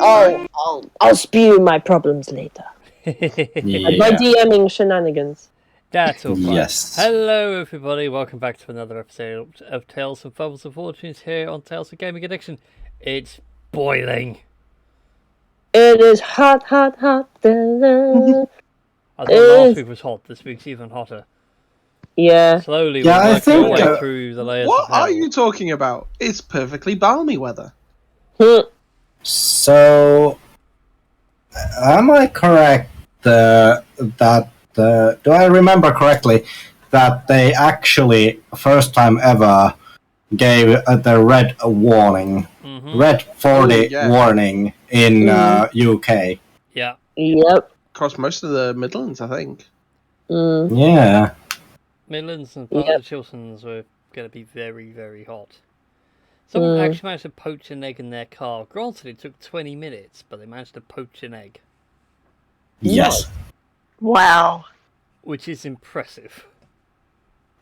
I'll spew my problems later. Yeah. By DMing shenanigans. That's all fine. Yes. Hello, everybody. Welcome back to another episode of Tales of Fumbles and Fortunes here on Tales of Gaming Addiction. It's boiling. It is hot, hot, hot. Da-da. I thought last week was hot. This week's even hotter. Yeah. Slowly, Yeah, we're I working our think, way through the layers What of hell. are you talking about? It's perfectly balmy weather. So, am I correct that do I remember correctly that they actually first time ever gave the red warning, red 40 warning in UK? Yeah. Yep. Across most of the Midlands, I think. Yeah. Midlands and part of the Chilterns were going to be very, very hot. Someone actually managed to poach an egg in their car. Granted, it took 20 minutes, but they managed to poach an egg. Yes. Wow. Which is impressive.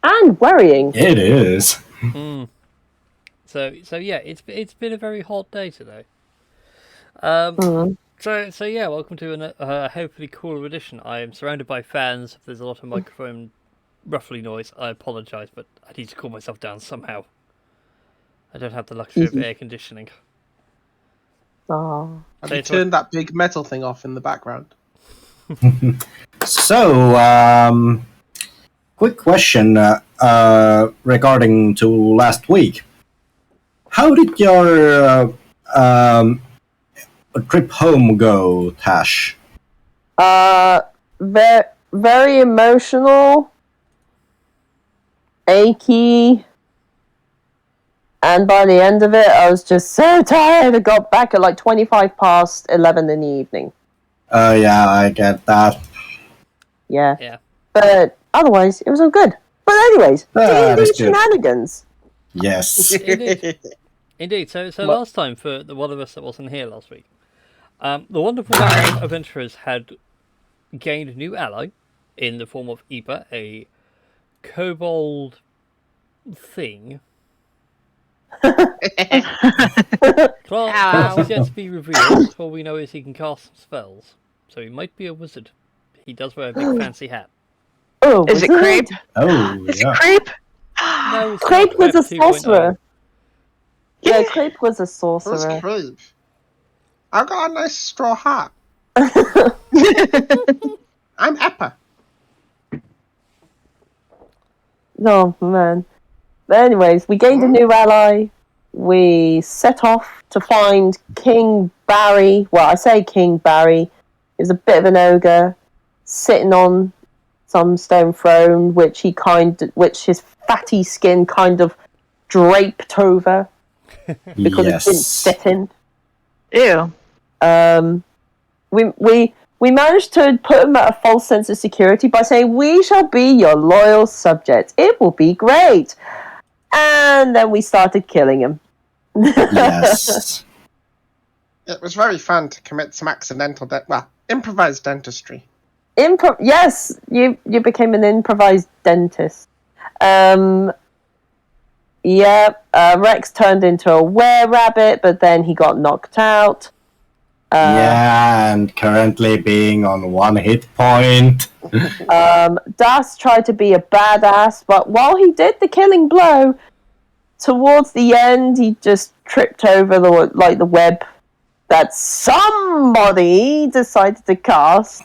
And worrying. It is. So yeah, it's been a very hot day today. So yeah, welcome to a hopefully cooler edition. I am surrounded by fans. If there's a lot of microphone ruffly noise, I apologise, but I need to cool myself down somehow. I don't have the luxury of air conditioning. Oh. Have you turned that big metal thing off in the background? So, quick question regarding to last week. How did your trip home go, Tash? Very emotional, achy, and by the end of it, I was just so tired. I got back at like 25 past 11 in the evening. Yeah, I get that. Yeah. But otherwise, it was all good. But anyways, D&D shenanigans. Yes. Indeed. So last time, for the one of us that wasn't here last week, the wonderful adventurers had gained a new ally in the form of Ipa, a kobold thing. Class is yet to be revealed. All we know is he can cast some spells, so he might be a wizard. He does wear a big fancy hat. Oh, Is it Creep? Oh, Is yeah. it Creep? No, it's Crepe not was a 2.0. sorcerer. Yeah, Crepe was a Who's sorcerer. Creep? I've got a nice straw hat. I'm Eppa. Oh, man. But anyways, we gained a new ally. We set off to find King Barry. Well, I say King Barry. He was a bit of an ogre, sitting on some stone throne, which his fatty skin kind of draped over because it didn't fit in. Ew. We managed to put him at a false sense of security by saying, "We shall be your loyal subjects. It will be great." And then we started killing him. Yes. It was very fun to commit some accidental, improvised dentistry. Yes, you became an improvised dentist. Rex turned into a were-rabbit, but then he got knocked out. Yeah, and currently being on 1 hit point. Das tried to be a badass, but while he did the killing blow, towards the end, he just tripped over the web that somebody decided to cast.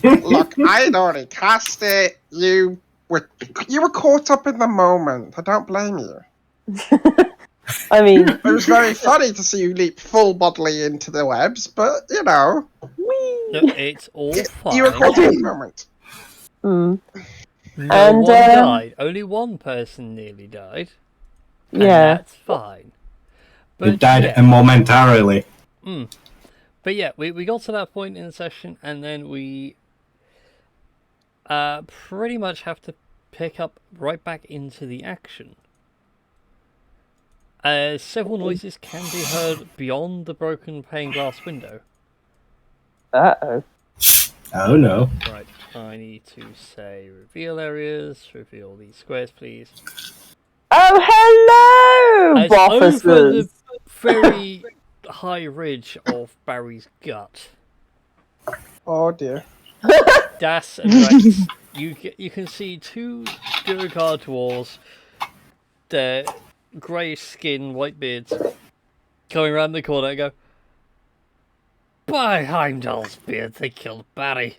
Look, I'd already cast it. You were caught up in the moment. I don't blame you. I mean, It was very funny to see you leap full bodily into the webs, but you know, No, it's all fine. you were caught up in the moment. No And, one died. Only one person nearly died. And yeah. that's fine. But It died yeah. momentarily. But yeah, we got to that point in the session, and then we pretty much have to pick up right back into the action. Several noises can be heard beyond the broken pane glass window. Uh-oh. Oh no. Right, I need to say reveal areas, reveal these squares, please. Oh, hello, As over officers! the very high ridge of Barry's gut. Oh dear. Das and Rex, you can see two Duergar dwarves, their greyish skin, white beards, going around the corner and go, by Heimdall's beard, they killed Barry.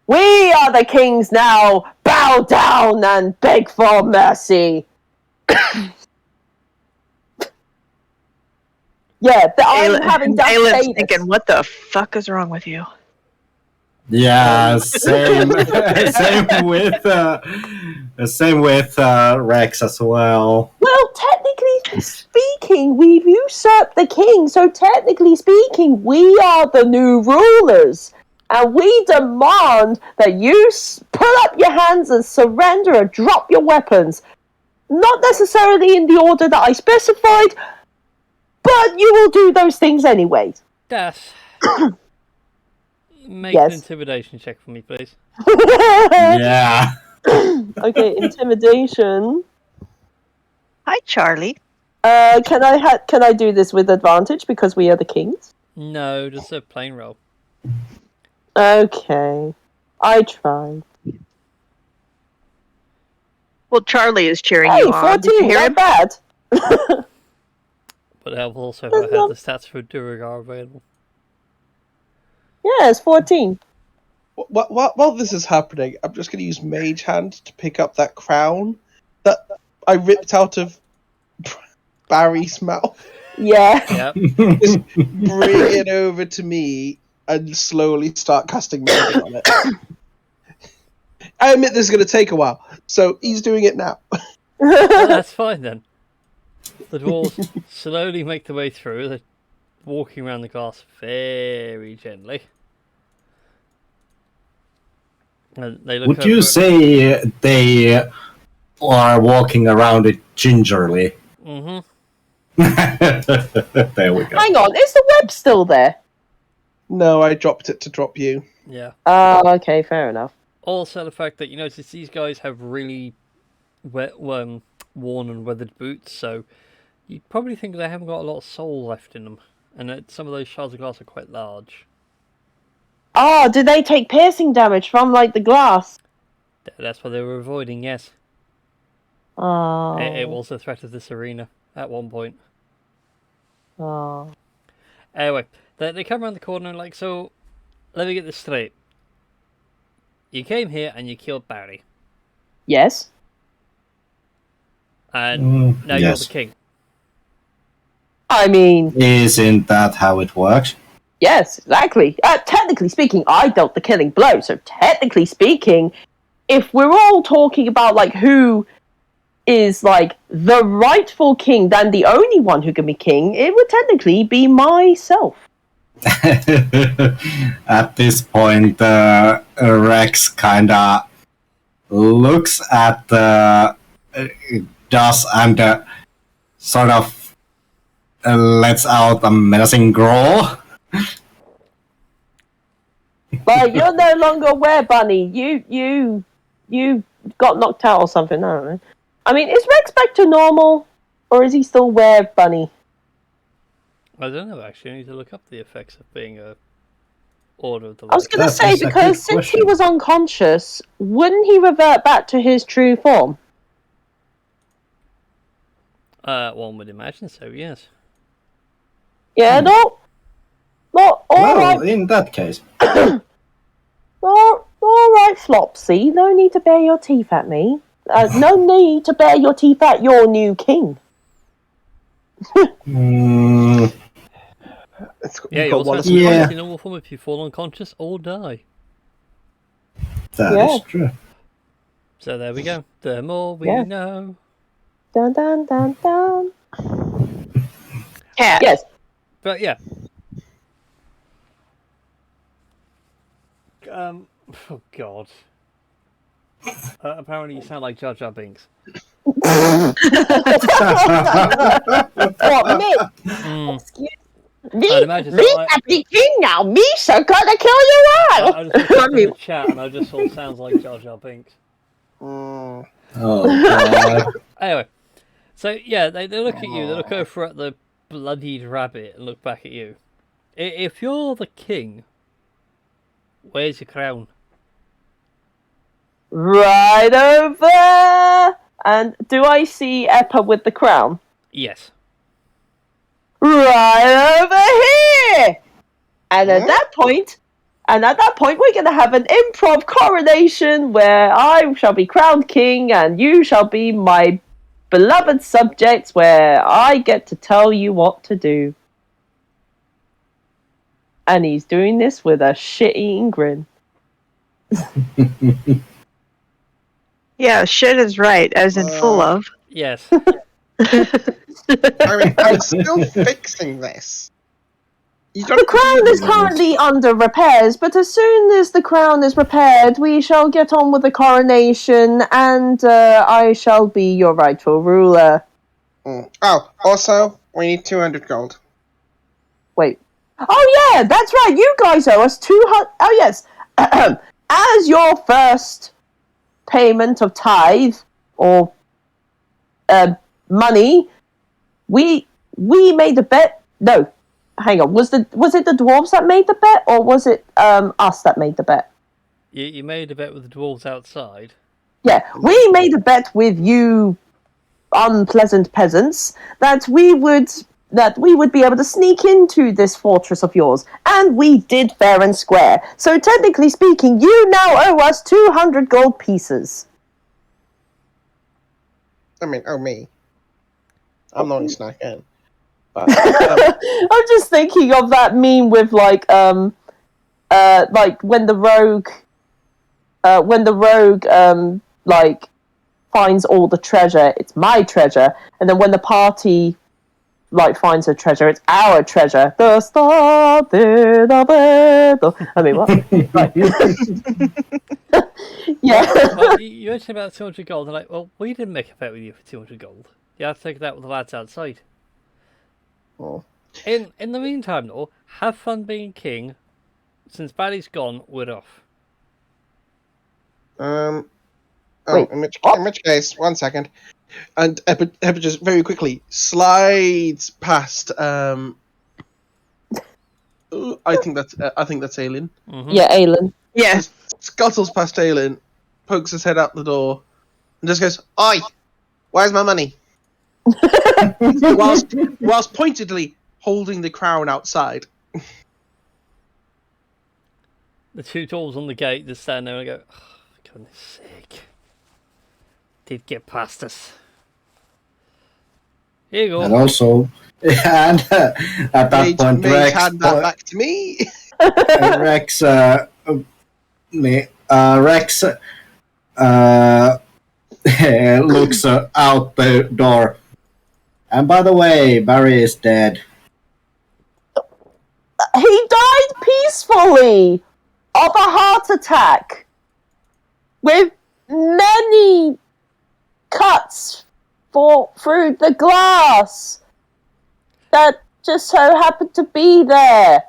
We are the kings now. Bow down and beg for mercy. Yeah, I'm having Duff Aelin's say this. thinking, what the fuck is wrong with you? Yeah, same. Same with Rex as well. Well, technically speaking, we've usurped the king, so technically speaking, we are the new rulers. And we demand that you put up your hands and surrender and drop your weapons. Not necessarily in the order that I specified, but you will do those things anyway. Das, make Yes. an intimidation check for me, please. Yeah. Okay, intimidation. Hi, Charlie. Can I do this with advantage because we are the kings? No, just a plain roll. Okay, I tried. Well, Charlie is cheering Hey, you on. Did you 14, hear not him? bad. But I've also had the stats for Duergar available. Yeah, it's 14. While this is happening, I'm just going to use Mage Hand to pick up that crown that I ripped out of Barry's mouth. Yeah. Yep. Just bring it over to me and slowly start casting magic on it. I admit this is going to take a while, so he's doing it now. Well, that's fine then. The dwarves slowly make their way through. They're walking around the glass very gently. And they look Would you over- say they are walking around it gingerly? Mhm. There we go. Hang on, is the web still there? No, I dropped it to drop you. Yeah. Oh, okay, fair enough. Also, the fact that you notice these guys have really worn and weathered boots, so you'd probably think they haven't got a lot of soul left in them, and that some of those shards of glass are quite large. Oh, did they take piercing damage from, like, the glass? That's what they were avoiding, yes. Oh. It was a threat of this arena at one point. Oh. Anyway, they come around the corner and like, so, let me get this straight. You came here and you killed Barry, Yes? and now you're yes. the king. I mean, Isn't that how it works? yes, exactly. Technically speaking, I dealt the killing blow, so technically speaking, if we're all talking about, like, who is, like, the rightful king, then the only one who can be king, it would technically be myself. At this point, Rex kinda looks at Dust and sort of lets out a menacing growl. But you're no longer a were-bunny. You got knocked out or something, I don't know. I mean, is Rex back to normal? Or is he still were-bunny? I don't know, actually. I need to look up the effects of being a Order of the I was Light. going to That say, is a good because since he question. was unconscious, wouldn't he revert back to his true form? One would imagine so, yes. Yeah, no? Not Well, alright. in that case. Alright, Flopsy. No need to bare your teeth at me. No need to bare your teeth at your new king. Mm, Yeah, We've you got also one have of to Yeah. fight in normal form if you fall unconscious or die. that Yeah. is true. So there we go. The more we Yeah. know. Dun dun dun dun. Cat. Yes. But yeah. Oh god. Apparently you sound like Jar Jar Binks. What, me? Excuse me. I'd imagine Me, so, like- happy king now. Me, so gonna kill you all. I just looked up in the chat and I just thought it sounds like Jar Jar Binks. Oh, God. Anyway, so yeah, they look at you, they look over at the bloodied rabbit and look back at you. If you're the king, where's your crown? Right over there. And do I see Eppa with the crown? Yes. Right over here. And at that point, we're going to have an improv coronation where I shall be crowned king and you shall be my beloved subjects, where I get to tell you what to do. And he's doing this with a shit-eating grin. Yeah, shit is right, as in full of. Yes. I mean, I'm still fixing this. You don't The crown is currently under repairs, but as soon as the crown is repaired, we shall get on with the coronation, and I shall be your rightful ruler. Oh, also, we need 200 gold. Wait. Oh yeah, that's right. You guys owe us 200. Oh yes. As your first payment of tithe or money, we made a bet. No, hang on. Was it the dwarves that made the bet, or was it us that made the bet? You made a bet with the dwarves outside. Yeah, we made a bet with you unpleasant peasants that we would be able to sneak into this fortress of yours, and we did fair and square. So technically speaking, you now owe us 200 gold pieces. I mean, me. I'm not snuck in. But, I'm just thinking of that meme with like when the rogue like finds all the treasure, it's my treasure, and then when the party like finds a treasure, it's our treasure. The star did a bed. I mean, what? Right. Yeah. Well, you mentioned about 200 gold, and well, we didn't make a bet with you for 200 gold. You have to take that with the lads outside. oh. In the meantime, though, have fun being king. Since Barry's gone, we're off. Wait, in which case, 1 second. And Eppa just very quickly slides past. I think that's Alien. Mm-hmm. Yeah, Aelin. Yeah. Scuttles past Aelin, pokes his head out the door, and just goes, "Oi, where's my money?" whilst pointedly holding the crown outside. The two dwarves on the gate just stand there and go, oh, for goodness sake. Did get past us. Here you go. And also, and at that point, Rex, hand that back to me. Rex, Rex looks out the door. And by the way, Barry is dead. He died peacefully of a heart attack with many cuts through the glass that just so happened to be there.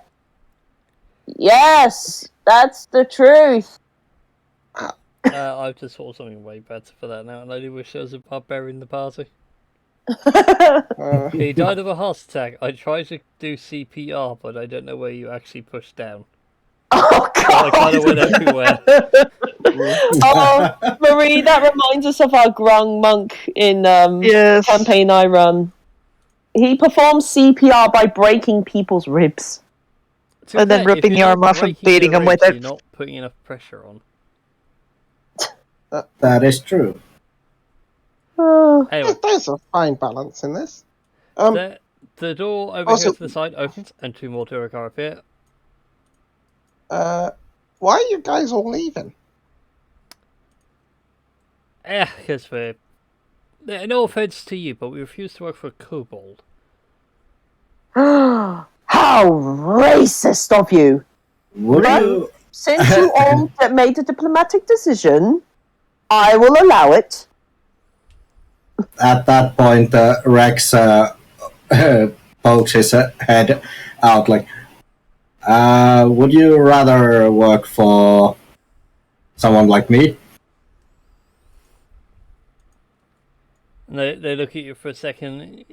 Yes, that's the truth. I've just thought of something way better for that now, and I do wish there was a barbarian in the party. He died of a heart attack. I tried to do CPR, but I don't know where you actually pushed down. Oh So I kind of god! went everywhere. Oh, Marie, that reminds us of our Grung monk in Yes. campaign I run. He performs CPR by breaking people's ribs. To be And then fair, if ripping you're your not arm off and breaking beating your him with ribs, it. You're not putting enough pressure on. That is true. Oh. Anyway, There's a fine balance in this. the door over also- here to the side opens, and two more Turokar appear. Why are you guys all leaving? Because we're... No offense to you, but we refuse to work for a kobold. How racist of you! Would Right. you? Since you all made a diplomatic decision, I will allow it. At that point, Rex pokes his head out like, would you rather work for someone like me? And they look at you for a second.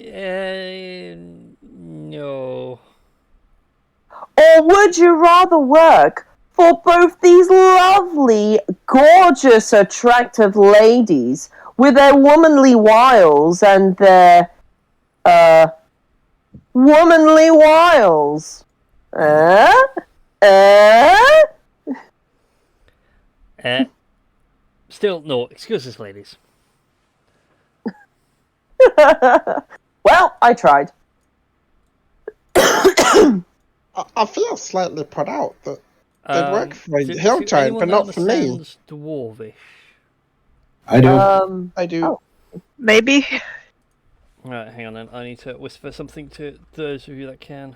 No. Or would you rather work for both these lovely, gorgeous, attractive ladies with their womanly wiles and their, womanly wiles? Still, no. Excuses, ladies. Well, I tried. I feel slightly put out that they'd work for a to hill giant, anyone but that not for me. understands Dwarvish. I do. I do. Oh. Maybe. Right, hang on then. I need to whisper something to those of you that can.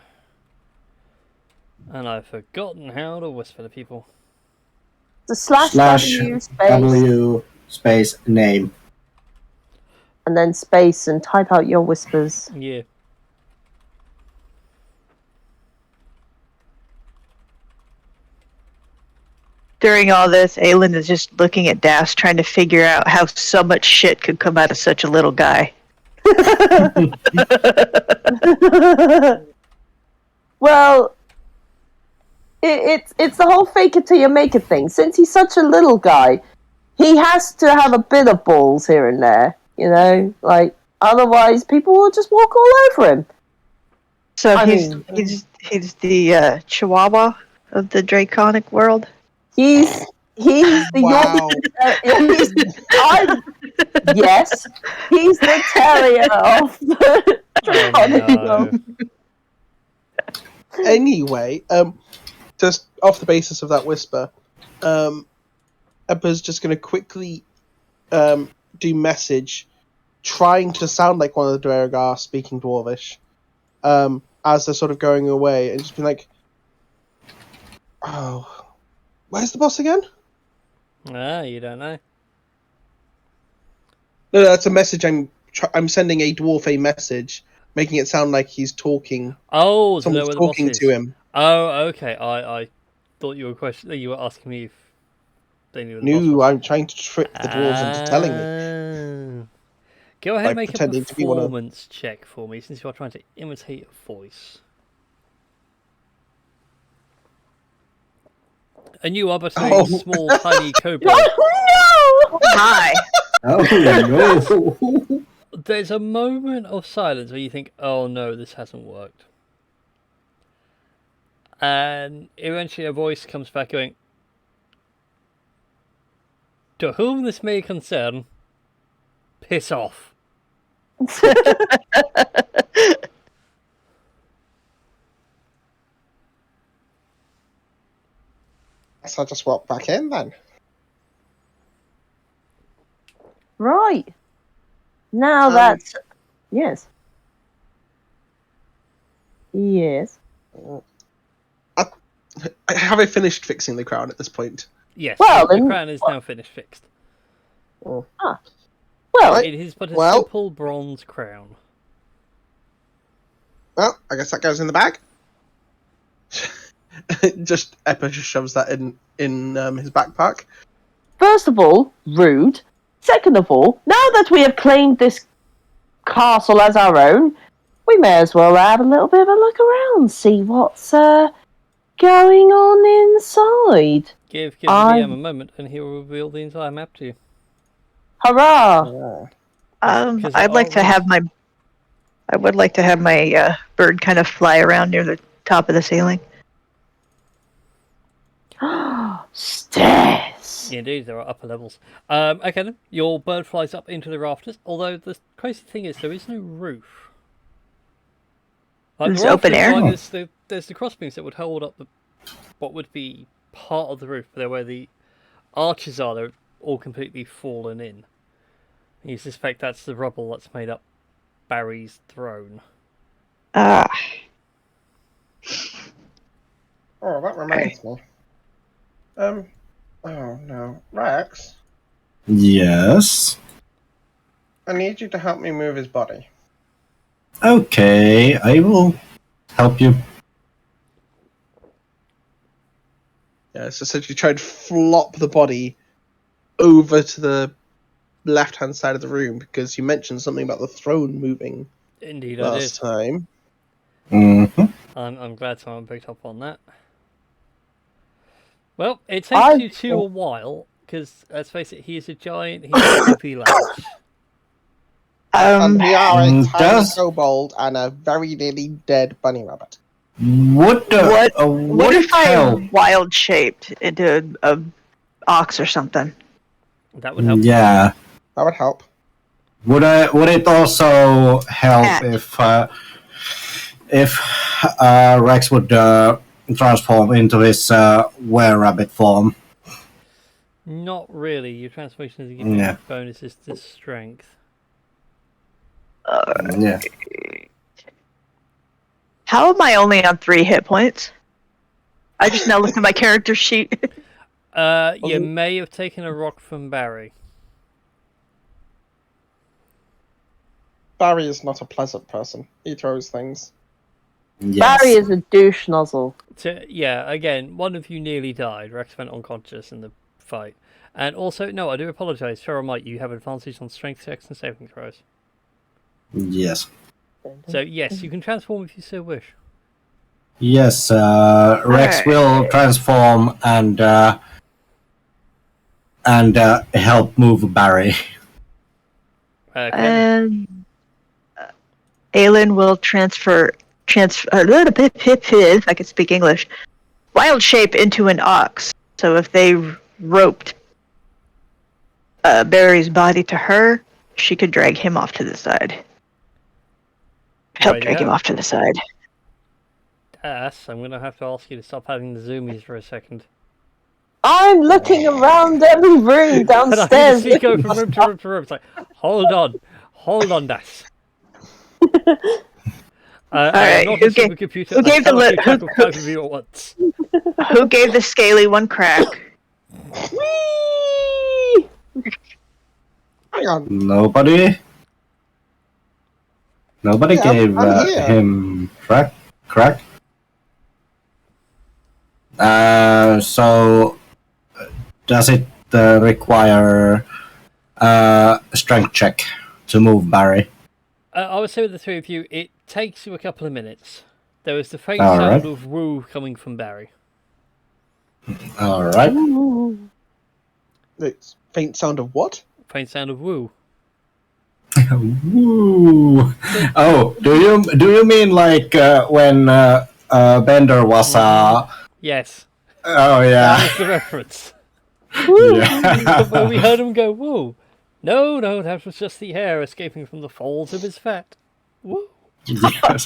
And I've forgotten how to whisper to people. The slash W space W space name. and then space and type out your whispers. Yeah. During all this, Aelin is just looking at Das, trying to figure out how so much shit could come out of such a little guy. Well, it's the whole fake it till you make it thing. Since he's such a little guy, he has to have a bit of balls here and there, you know? Like, otherwise people will just walk all over him. So I he's mean- he's the Chihuahua of the Draconic world. He's the Wow. yes, he's the terrier of the Draconic no. world. Anyway, just off the basis of that whisper, Ebba's just going to quickly do message, trying to sound like one of the Dwergar speaking Dwarvish, as they're sort of going away, and just be like, "Oh, where's the boss again?" You don't know. No, that's a message. I'm sending a dwarf a message, making it sound like he's talking. Oh, to know Someone's where the boss talking is. to him. Oh, okay. I thought you were asking me if they knew where the boss No, was. I'm trying to trick the dwarves into telling me. me. Go ahead and Like make a pretending to be one of- performance check for me, since you are trying to imitate a voice. And you are but a Oh. small, tiny kobold. No! Hi. Oh no! There's a moment of silence where you think, oh no, this hasn't worked. And eventually a voice comes back going, to whom this may concern, piss off. Guess I'll just walk back in then. Right. Now that's... Yes. Yes. Have I finished fixing the crown at this point? Yes, Well, the then- crown is now finished fixed. Well, It is but a well- simple bronze crown. Well, I guess that goes in the bag. Just Eppa just shoves that in his backpack. first of all, rude. Second of all, now that we have claimed this castle as our own, we may as well have a little bit of a look around, see what's going on inside. Give the DM a moment and he will reveal the entire map to you. Hurrah! Because I'd like to already- have my. I would like to have my bird kind of fly around near the top of the ceiling. Stairs! Indeed, there are upper levels. Okay then, your bird flies up into the rafters, although the crazy thing is there is no roof. Like, It's the open rafters, air? like, there's the crossbeams that would hold up what would be part of the roof, but where the arches are, they're all completely fallen in. You suspect that's the rubble that's made up Barry's throne. Ah, Oh, that reminds me. Oh no, Rex, Yes. I need you to help me move his body. Okay, I will help you. Yeah, so essentially try and flop the body over to the left-hand side of the room because you mentioned something about the throne moving Indeed, I did. last time. Mm-hmm. I'm glad someone picked up on that. Well, it takes I- you two a while, because let's face it, he is a giant, he's heavy large. And we are a Mm, tiny does- kobold and a very nearly dead bunny rabbit. Would What would if it help? I wild shaped into a ox or something? That would help. Yeah. That would help. Would it also help Cat. if Rex would transform into his were-rabbit form? Not really. Your transformation is giving Yeah. you bonuses to strength. Yeah. How am I only on 3 hit points? I just now looked at my character sheet. You may have taken a rock from Barry. Barry is not a pleasant person. He throws things. Yes. Barry is a douche nozzle. Yeah, again, one of you nearly died. Rex went unconscious in the fight. And also, no, I do apologise. Cheryl Might, you have advantage on strength checks and saving throws. Yes. So, yes, you can transform if you so wish. Yes. Rex Alright. will transform and help move Barry. Kevin. And Aelin will transfer a little bit, if I could speak English, wild shape into an ox. So if they roped Barry's body to her, she could drag him off to the side. Help drag him Rightio. off to the side. Yes, I'm going to have to ask you to stop having the zoomies for a second. I'm looking around every room And I downstairs. see go from room to room to room. It's like, hold on, Das. Alright, I'm not who a gave- supercomputer. who gave the I lit- cannot who- keep track of 5 of you at once. Who gave the scaly one crack? Whee! Hang on. Nobody Yeah, gave I'm here. him crack. So does it require a strength check to move Barry? I would say with the 3 of you, it takes you a couple of minutes. There is the faint All sound right. of woo coming from Barry. All right. The faint sound of what? Faint sound of woo. Woo. Oh, do you mean like when Bender was? Yes, Oh that yeah. was the reference. Yeah. But we heard him go woo. No, that was just the air escaping from the folds of his fat. Woo. Yes.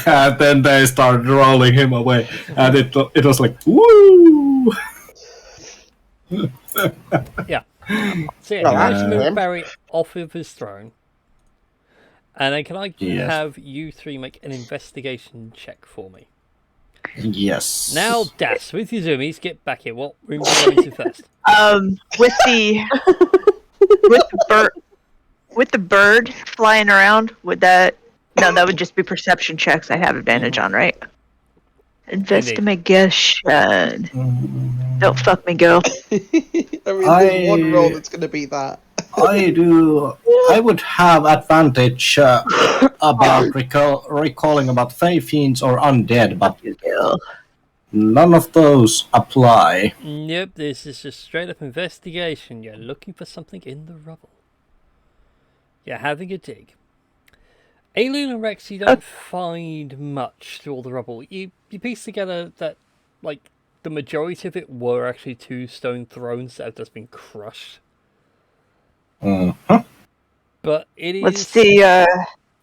And then they started rolling him away, and it was like woo. Yeah. So yeah, Well, you managed to move him. Barry off of his throne. And then can I Yes. have you 3 make an investigation check for me? Yes. Now, Das, with your zoomies, get back here. What room are you going to first? With the with the bird flying around, would that? No, that would just be perception checks. I have advantage on, right? Investigation. Don't fuck me, girl. There's one roll that's going to be that. I would have advantage about recalling about fey fiends or undead, but none of those apply. Nope, this is just straight up investigation. You're looking for something in the rubble. You're having a dig. Alien and Rex, you don't find much through all the rubble. You piece together that, like, the majority of it were actually 2 stone thrones that have just been crushed. Uh-huh. But it is...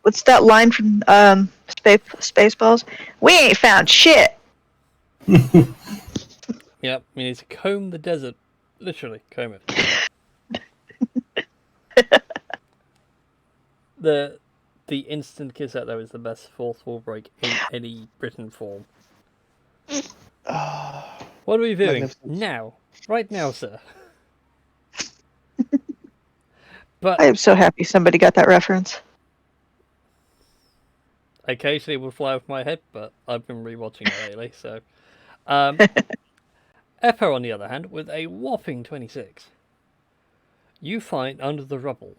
What's that line from Spaceballs? We ain't found shit. Yep, you need to comb the desert. Literally, comb it. The instant kiss out there is the best fourth wall break in any written form. What are we doing? Magnificent. Now. Right now, sir. But I am so happy somebody got that reference. occasionally it will fly off my head, but I've been rewatching it lately, so... Eppo, on the other hand, with a whopping 26. You find under the rubble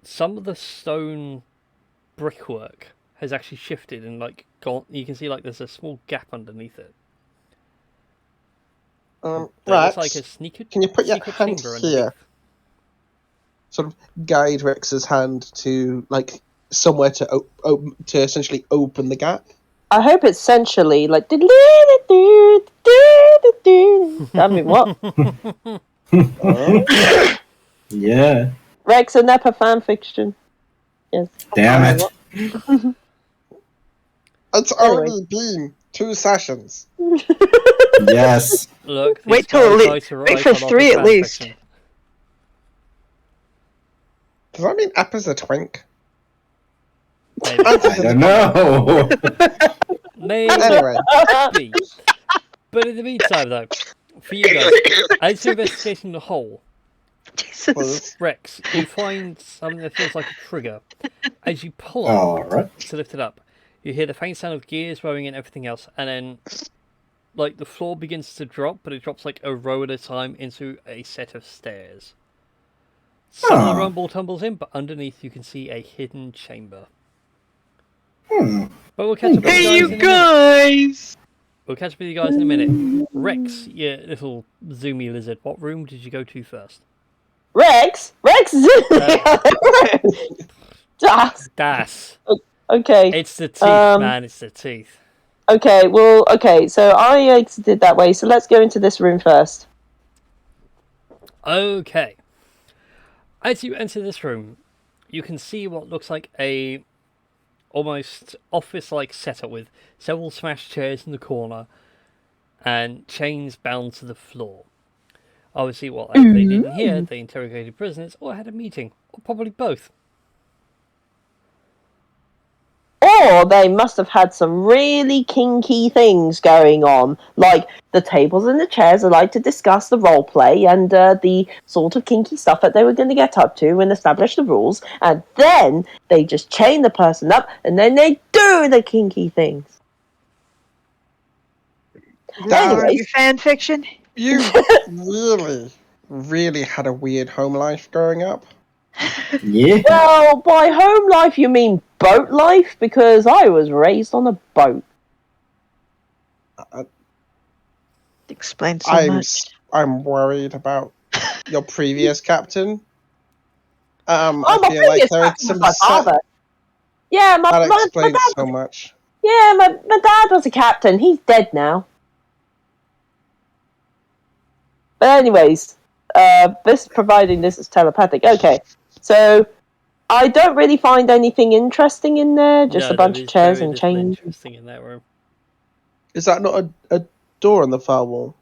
some of the stone brickwork has actually shifted and like gone. You can see like there's a small gap underneath it. That looks Rex, like a sneaker. can you put your secret hand chamber here? underneath. Sort of guide Rex's hand to like somewhere to essentially open the gap. I hope it's essentially like. I mean, what? Oh. Yeah. Rex and Nepa fan fiction. Yes. Damn it. It's Anyway. only been 2 sessions. Yes. Look, Wait this till guy tried to wait write for a lot of 3 at fan least. fiction. Does that mean Appa's a twink? Maybe. I don't know. Maybe. Anyway, be. But in the meantime, though, for you guys, as you're investigating the hole, Jesus. please. Rex, you find something that feels like a trigger. As you pull up Alright. to lift it up, you hear the faint sound of gears rolling and everything else, and then, like, the floor begins to drop, but it drops like a row at a time into a set of stairs. Some of the Oh. rumble tumbles in, but underneath you can see a hidden chamber. Hmm. But we'll catch up with Hey, you you guys in a minute. guys! We'll catch up with you guys in a minute. Rex, you little zoomy lizard, what room did you go to first? Rex? Rex is in Das. Das. Okay. It's the teeth, Um, man, it's the teeth. Okay, well, okay, so I exited that way, so let's go into this room first. Okay. As you enter this room, you can see what looks like a almost office-like setup with several smashed chairs in the corner and chains bound to the floor. Obviously, what they did in here, they interrogated prisoners or had a meeting, or probably both. Or they must have had some really kinky things going on, like the tables and the chairs are like to discuss the role play and the sort of kinky stuff that they were going to get up to and establish the rules, and then they just chain the person up and then they do the kinky things. Are you Anyways, fan fiction? You really, really had a weird home life growing up. Yeah. well, by home life you mean boat life? Because I was raised on a boat. Explains so I'm much. I'm worried about your previous captain. Oh, I my feel like previous there is captain some was my father. Yeah, my that dad. explains so much. Yeah, my dad was a captain. He's dead now. But anyways, this providing this is telepathic. Okay, so I don't really find anything interesting in there. Just No, a bunch there of is chairs very and little chains. interesting in that room. Is that not a door on the far wall?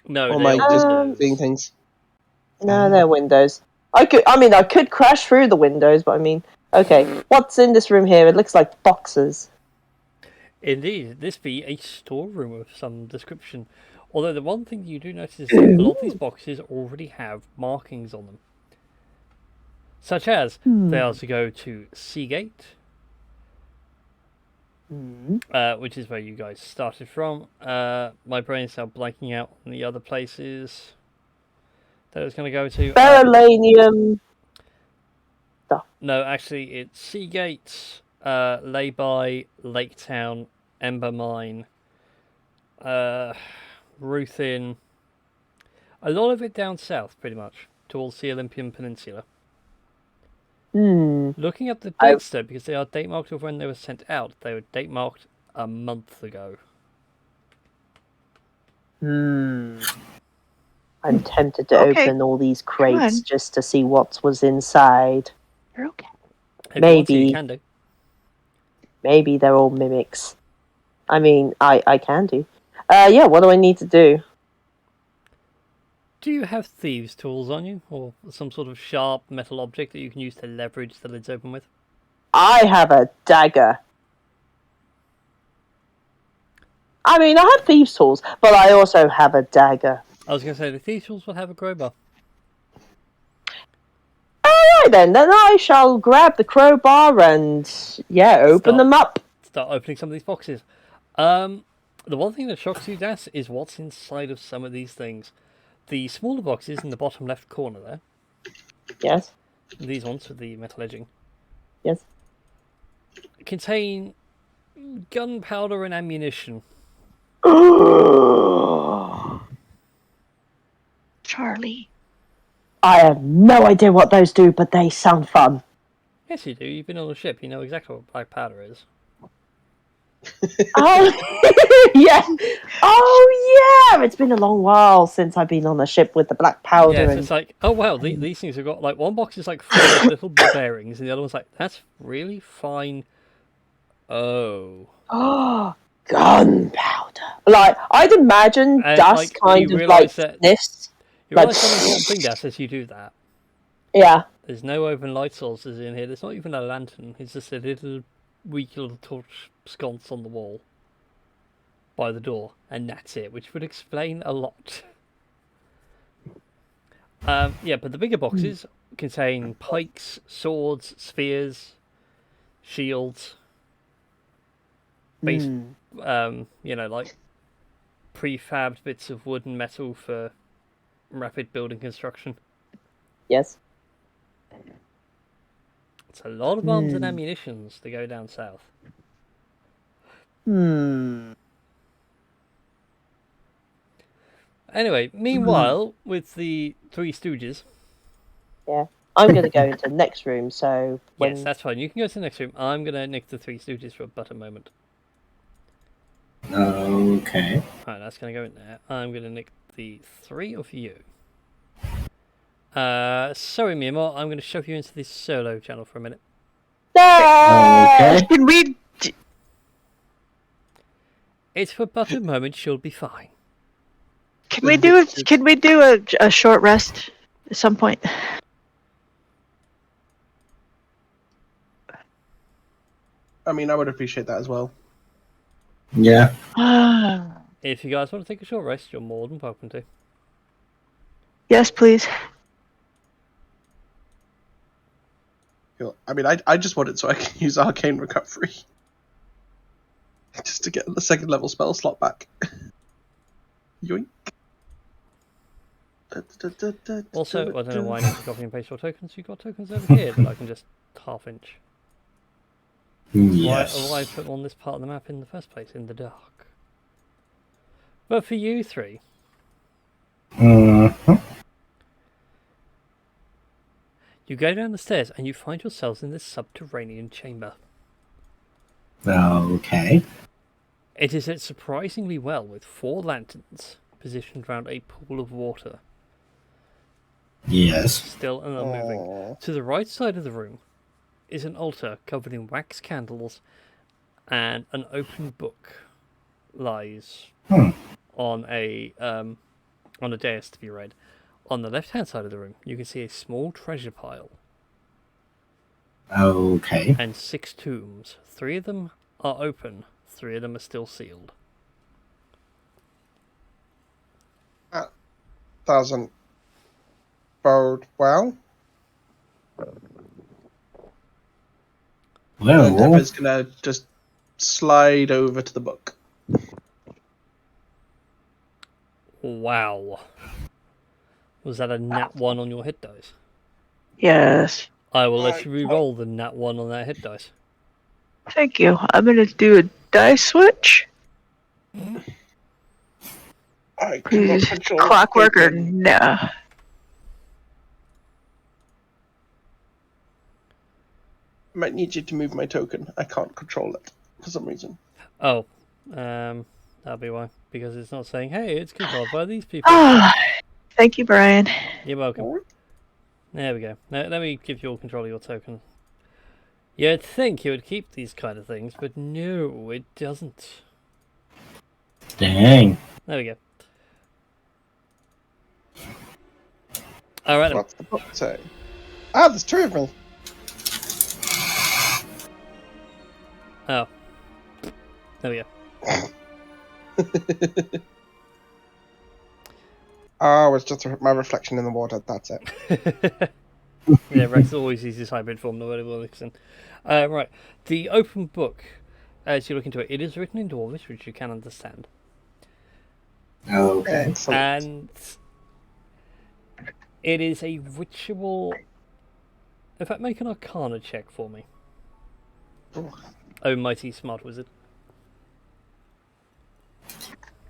No, Or am they I are just windows. seeing things? No, they're windows. I could crash through the windows, but I mean, okay. What's in this room here? It looks like boxes. Indeed, this be a storeroom of some description. Although the one thing you do notice is that a lot of these boxes already have markings on them. Such as, they are to go to Seagate, which is where you guys started from. My brain's now blanking out on the other places that it was going to go to. Berylanium. No, actually, it's Seagate, Lay-by, Laketown, Ember Mine, Ruthin. A lot of it down south, pretty much, towards the Olympian Peninsula. Looking at the dates, though, because they are date marked of when they were sent out, they were date marked a month ago. I'm tempted to Okay. open all these crates on. just to see what was inside. You're okay. If you want to, Maybe. you can do. Maybe they're all mimics. I mean, I can do. Yeah, what do I need to do? Do you have thieves' tools on you, or some sort of sharp metal object that you can use to leverage the lids open with? I have a dagger. I mean, I have thieves' tools, but I also have a dagger. I was going to say, the thieves' tools will have a crowbar. Alright then I shall grab the crowbar and, yeah, open Stop. them up. Start opening some of these boxes. The one thing that shocks you, Das, is what's inside of some of these things. The smaller boxes in the bottom left corner there, Yes, these ones with the metal edging, yes. contain gunpowder and ammunition. Charlie. I have no idea what those do, but they sound fun. Yes, you do. You've been on a ship. You know exactly what black powder is. Oh, yeah. Oh, yeah. It's been a long while since I've been on a ship with the black powder. Yes, and it's like, oh wow, these things have got like one box is like full of little bearings, and the other one's like, that's really fine. Oh. Oh, gunpowder. Like, I'd imagine And, dust like, kind you of realise like that- sniffs. You Like, realise one important thing, Gas, as you do that. Yeah. There's no open light sources in here. There's not even a lantern. It's just a little weak little torch sconce on the wall by the door, and that's it, which would explain a lot. Yeah, but the bigger boxes contain pikes, swords, spears, shields, base, like prefabbed bits of wood and metal for rapid building construction. Yes. It's a lot of arms and ammunitions to go down south. Anyway, meanwhile, with the Three Stooges... Yeah. I'm going to go into the next room, so... Yes, that's fine. You can go to the next room. I'm going to nick the Three Stooges for but a moment. Okay. Alright, that's going to go in there. I'm going to nick the three of you. Sorry, Myanmar, I'm going to shove you into this solo channel for a minute. Okay. Can we? It's for but a moment. You'll be fine. Can we do a short rest at some point? I mean, I would appreciate that as well. Yeah. If you guys want to take a short rest, you're more than welcome to. Yes, please. I mean, I just want it so I can use Arcane Recovery. Just to get the second level spell slot back. Yoink. Also, I don't know why I need to copy and paste your tokens. You've got tokens over here that I can just half inch. Yes. Why put them on this part of the map in the first place, in the dark? But for you three, Mm-hmm. you go down the stairs and you find yourselves in this subterranean chamber. Okay. It is lit surprisingly well with 4 lanterns positioned around a pool of water, Yes. still and unmoving. To the right side of the room is an altar covered in wax candles, and an open book lies on a dais to be read. On the left-hand side of the room, you can see a small treasure pile Okay. and 6 tombs. 3 of them are open, 3 of them are still sealed. Doesn't bode well. Well, Endeavor's gonna just slide over to the book. Wow. Was that a nat 1 on your hit dice? Yes. I will let you re-roll the nat 1 on that hit dice. Thank you. I'm gonna do a die switch. I cannot Please, control clockwork or token. no? Might need you to move my token. I can't control it for some reason. Oh, that'll be why. Because it's not saying, hey, it's controlled by these people. Thank you, Brian. You're welcome. There we go. Now, let me give you all control of your token. You'd think it would keep these kind of things, but no, it doesn't. dang. There we go. Alright then. What's the book say? Ah, there's 2 of me. Oh. There we go. Oh, it's just my reflection in the water. That's it. Yeah, Rex always uses hybrid form, no matter what. Right. The open book, as you look into it, it is written in Dwarvish, which you can understand. Okay. Excellent. And it is a ritual. In fact, make an Arcana check for me. Oh, mighty smart wizard.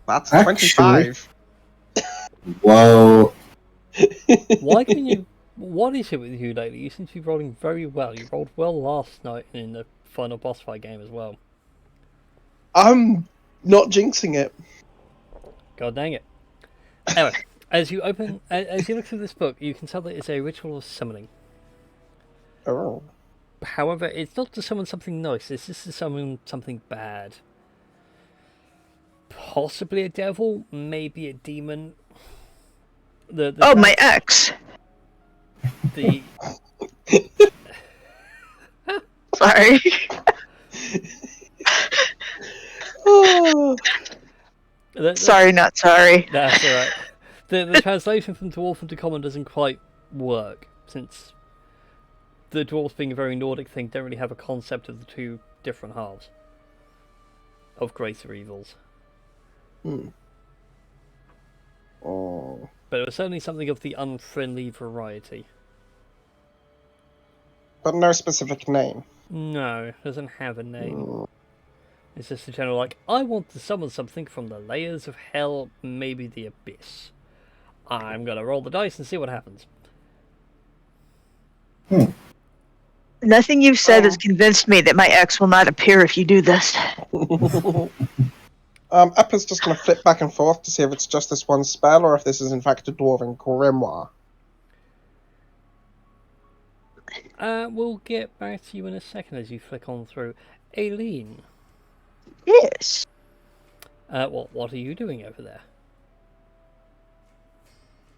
That's Actually- 25. Whoa. Why can you? What is it with you lately? You seem to be rolling very well. You rolled well last night in the final boss fight game as well. I'm not jinxing it. God dang it! Anyway, as you look through this book, you can tell that it's a ritual of summoning. Oh. However, it's not to summon something nice. It's just to summon something bad. Possibly a devil, maybe a demon. Oh, my ex. The Sorry. Oh. Sorry, not sorry. That's alright. The translation from Dwarf into Common doesn't quite work, since the Dwarves, being a very Nordic thing, don't really have a concept of the two different halves of greater evils. Oh. But it was certainly something of the unfriendly variety. But no specific name. No, it doesn't have a name. It's just a general, like, I want to summon something from the layers of hell, maybe the abyss. I'm gonna roll the dice and see what happens. Nothing you've said has convinced me that my ex will not appear if you do this. Appa's just going to flip back and forth to see if it's just this one spell or if this is in fact a dwarven grimoire. We'll get back to you in a second as you flick on through. Aileen, Yes. what are you doing over there?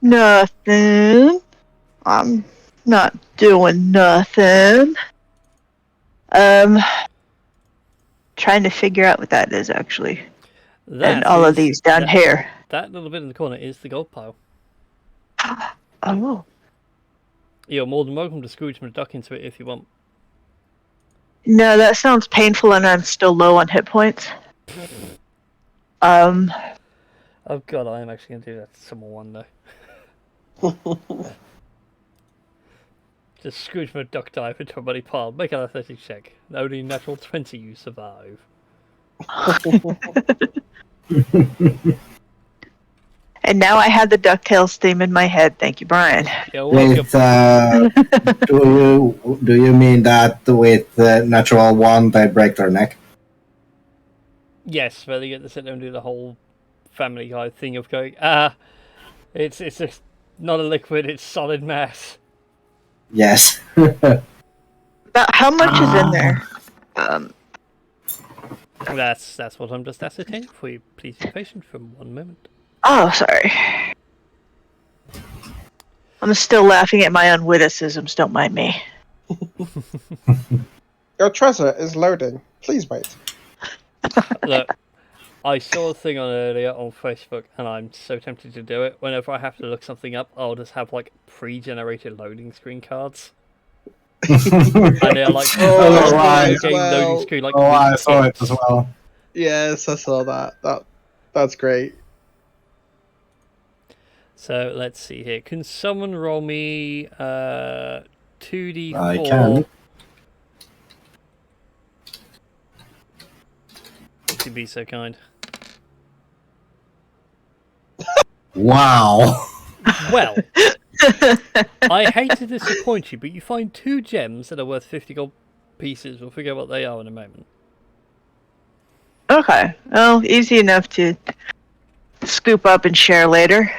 Nothing. I'm not doing nothing. Trying to figure out what that is actually. And all of these down here. That little bit in the corner is the gold pile. Oh. You're more than welcome to Scrooge McDuck into it if you want. No, that sounds painful and I'm still low on hit points. Oh god, I am actually going to do that to someone one day. Just Scrooge McDuck dive into a muddy pile. Make an athletic check. Only natural 20 you survive. And now I have the DuckTales theme in my head. Thank you, Brian. You're welcome. With, do you mean that with natural one they break their neck? Yes, where they get to sit there and do the whole Family Guy thing of going, it's just not a liquid, it's solid mass. Yes. About how much is in there? That's what I'm just ascertaining for you. Please be patient for 1 moment. Oh, sorry. I'm still laughing at my own witticisms, don't mind me. Your treasure is loading. Please wait. Look, I saw a thing on earlier on Facebook, and I'm so tempted to do it. Whenever I have to look something up, I'll just have like pre-generated loading screen cards. And they're like, Oh, right. game well. loading screen, like. Oh, I saw it as well. Yes, I saw that. That's great. So let's see here. Can someone roll me 2d4? I can. To be so kind. Wow. Well, I hate to disappoint you, but you find 2 gems that are worth 50 gold pieces. We'll figure out what they are in a moment. Okay. Well, easy enough to scoop up and share later.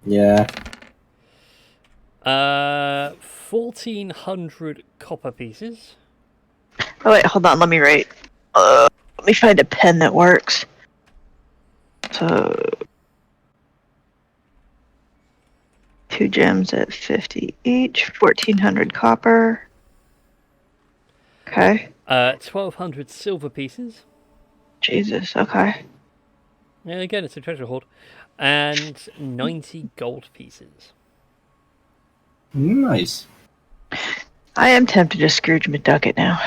Yeah. 1,400 copper pieces. Oh, wait, hold on. Let me write. Let me find a pen that works. So, 2 gems at 50 each. 1,400 copper. Okay. 1,200 silver pieces. Jesus, okay. And again, it's a treasure hoard. And 90 gold pieces. Nice. I am tempted to Scrooge McDuck it now.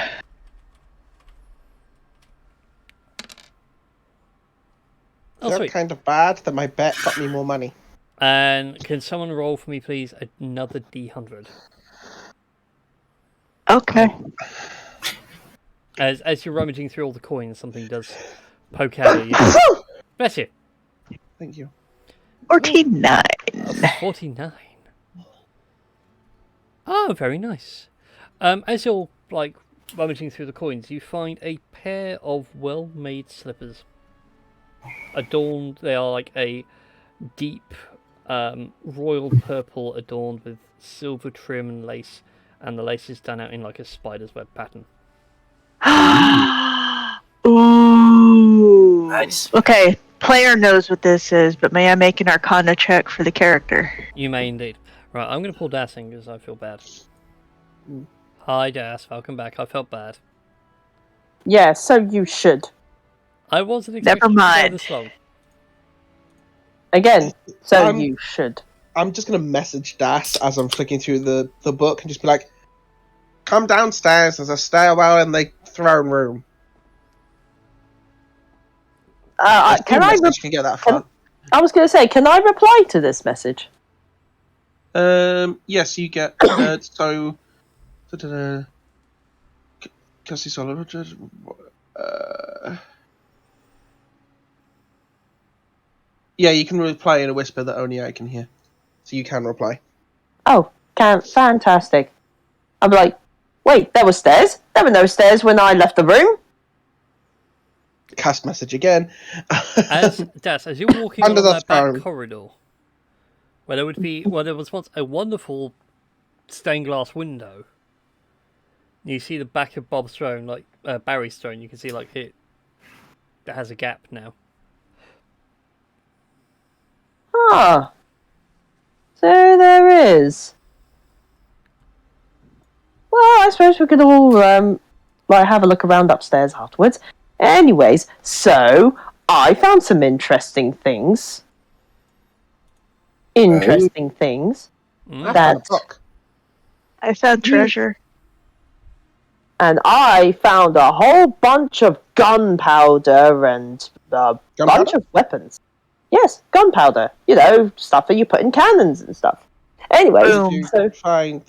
Oh, They're sweet. kind of bad that my bet got me more money. And can someone roll for me, please, another D100? Okay. As you're rummaging through all the coins, something does poke out at you. Bless you. Thank you. 49. 49. Oh, very nice. As you're like rummaging through the coins, you find a pair of well-made slippers. Adorned, they are like a deep royal purple adorned with silver trim and lace, and the lace is done out in like a spider's web pattern. Ooh. Nice. Okay, player knows what this is, but may I make an Arcana check for the character? You may indeed. Right, I'm going to pull Dassing because I feel bad. Hi, Das. Welcome back. I felt bad. Yeah, so you should. I wasn't Never expecting to go mind. this long. Again, so I'm- you should. I'm just gonna message Das as I'm flicking through the book and just be like, "Come downstairs. There's a stairwell in the throne room." Can I? Message can get that far. I was going to say, can I reply to this message? Yes, you get so. Cassie Solid. Yeah, you can reply in a whisper that only I can hear, so you can reply. Oh, fantastic. I'm like, wait, there were stairs? There were no stairs when I left the room. Cast message again. As you're walking Under along the that back throne. corridor, where there was once a wonderful stained glass window, you see the back of Bob's throne, like Barry's throne. You can see like it has a gap now. Ah. So there is. Well, I suppose we could all like have a look around upstairs afterwards. Anyways, so I found some interesting things. Interesting things. I That- found a book. I found treasure. And I found a whole bunch of gunpowder and a bunch Gunpowder? of weapons. Yes, gunpowder. You know, stuff that you put in cannons and stuff. Anyways, Boom. Did you so find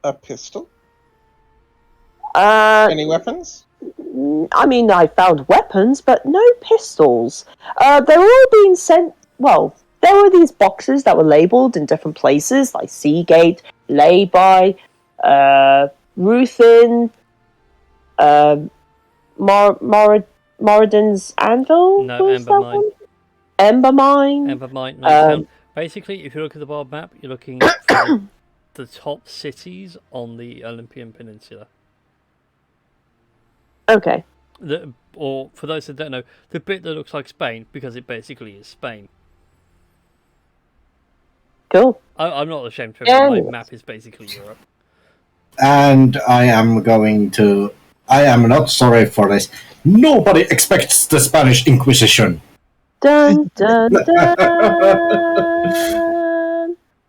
a pistol? Any weapons? I mean, I found weapons, but no pistols. They were all being sent. Well, there were these boxes that were labelled in different places, like Seagate, Lay-by, Ruthin, Moradin's Anvil. No, was Ember that Mine. one? Ember Mine. Ember Mine, Nighttown. Basically, if you look at the world map, you're looking for the top cities on the Olympian Peninsula. Okay. Or for those that don't know, the bit that looks like Spain, because it basically is Spain. Cool. I'm not ashamed to admit Yes. my map is basically Europe. And I am not sorry for this. Nobody expects the Spanish Inquisition. Dun dun dun.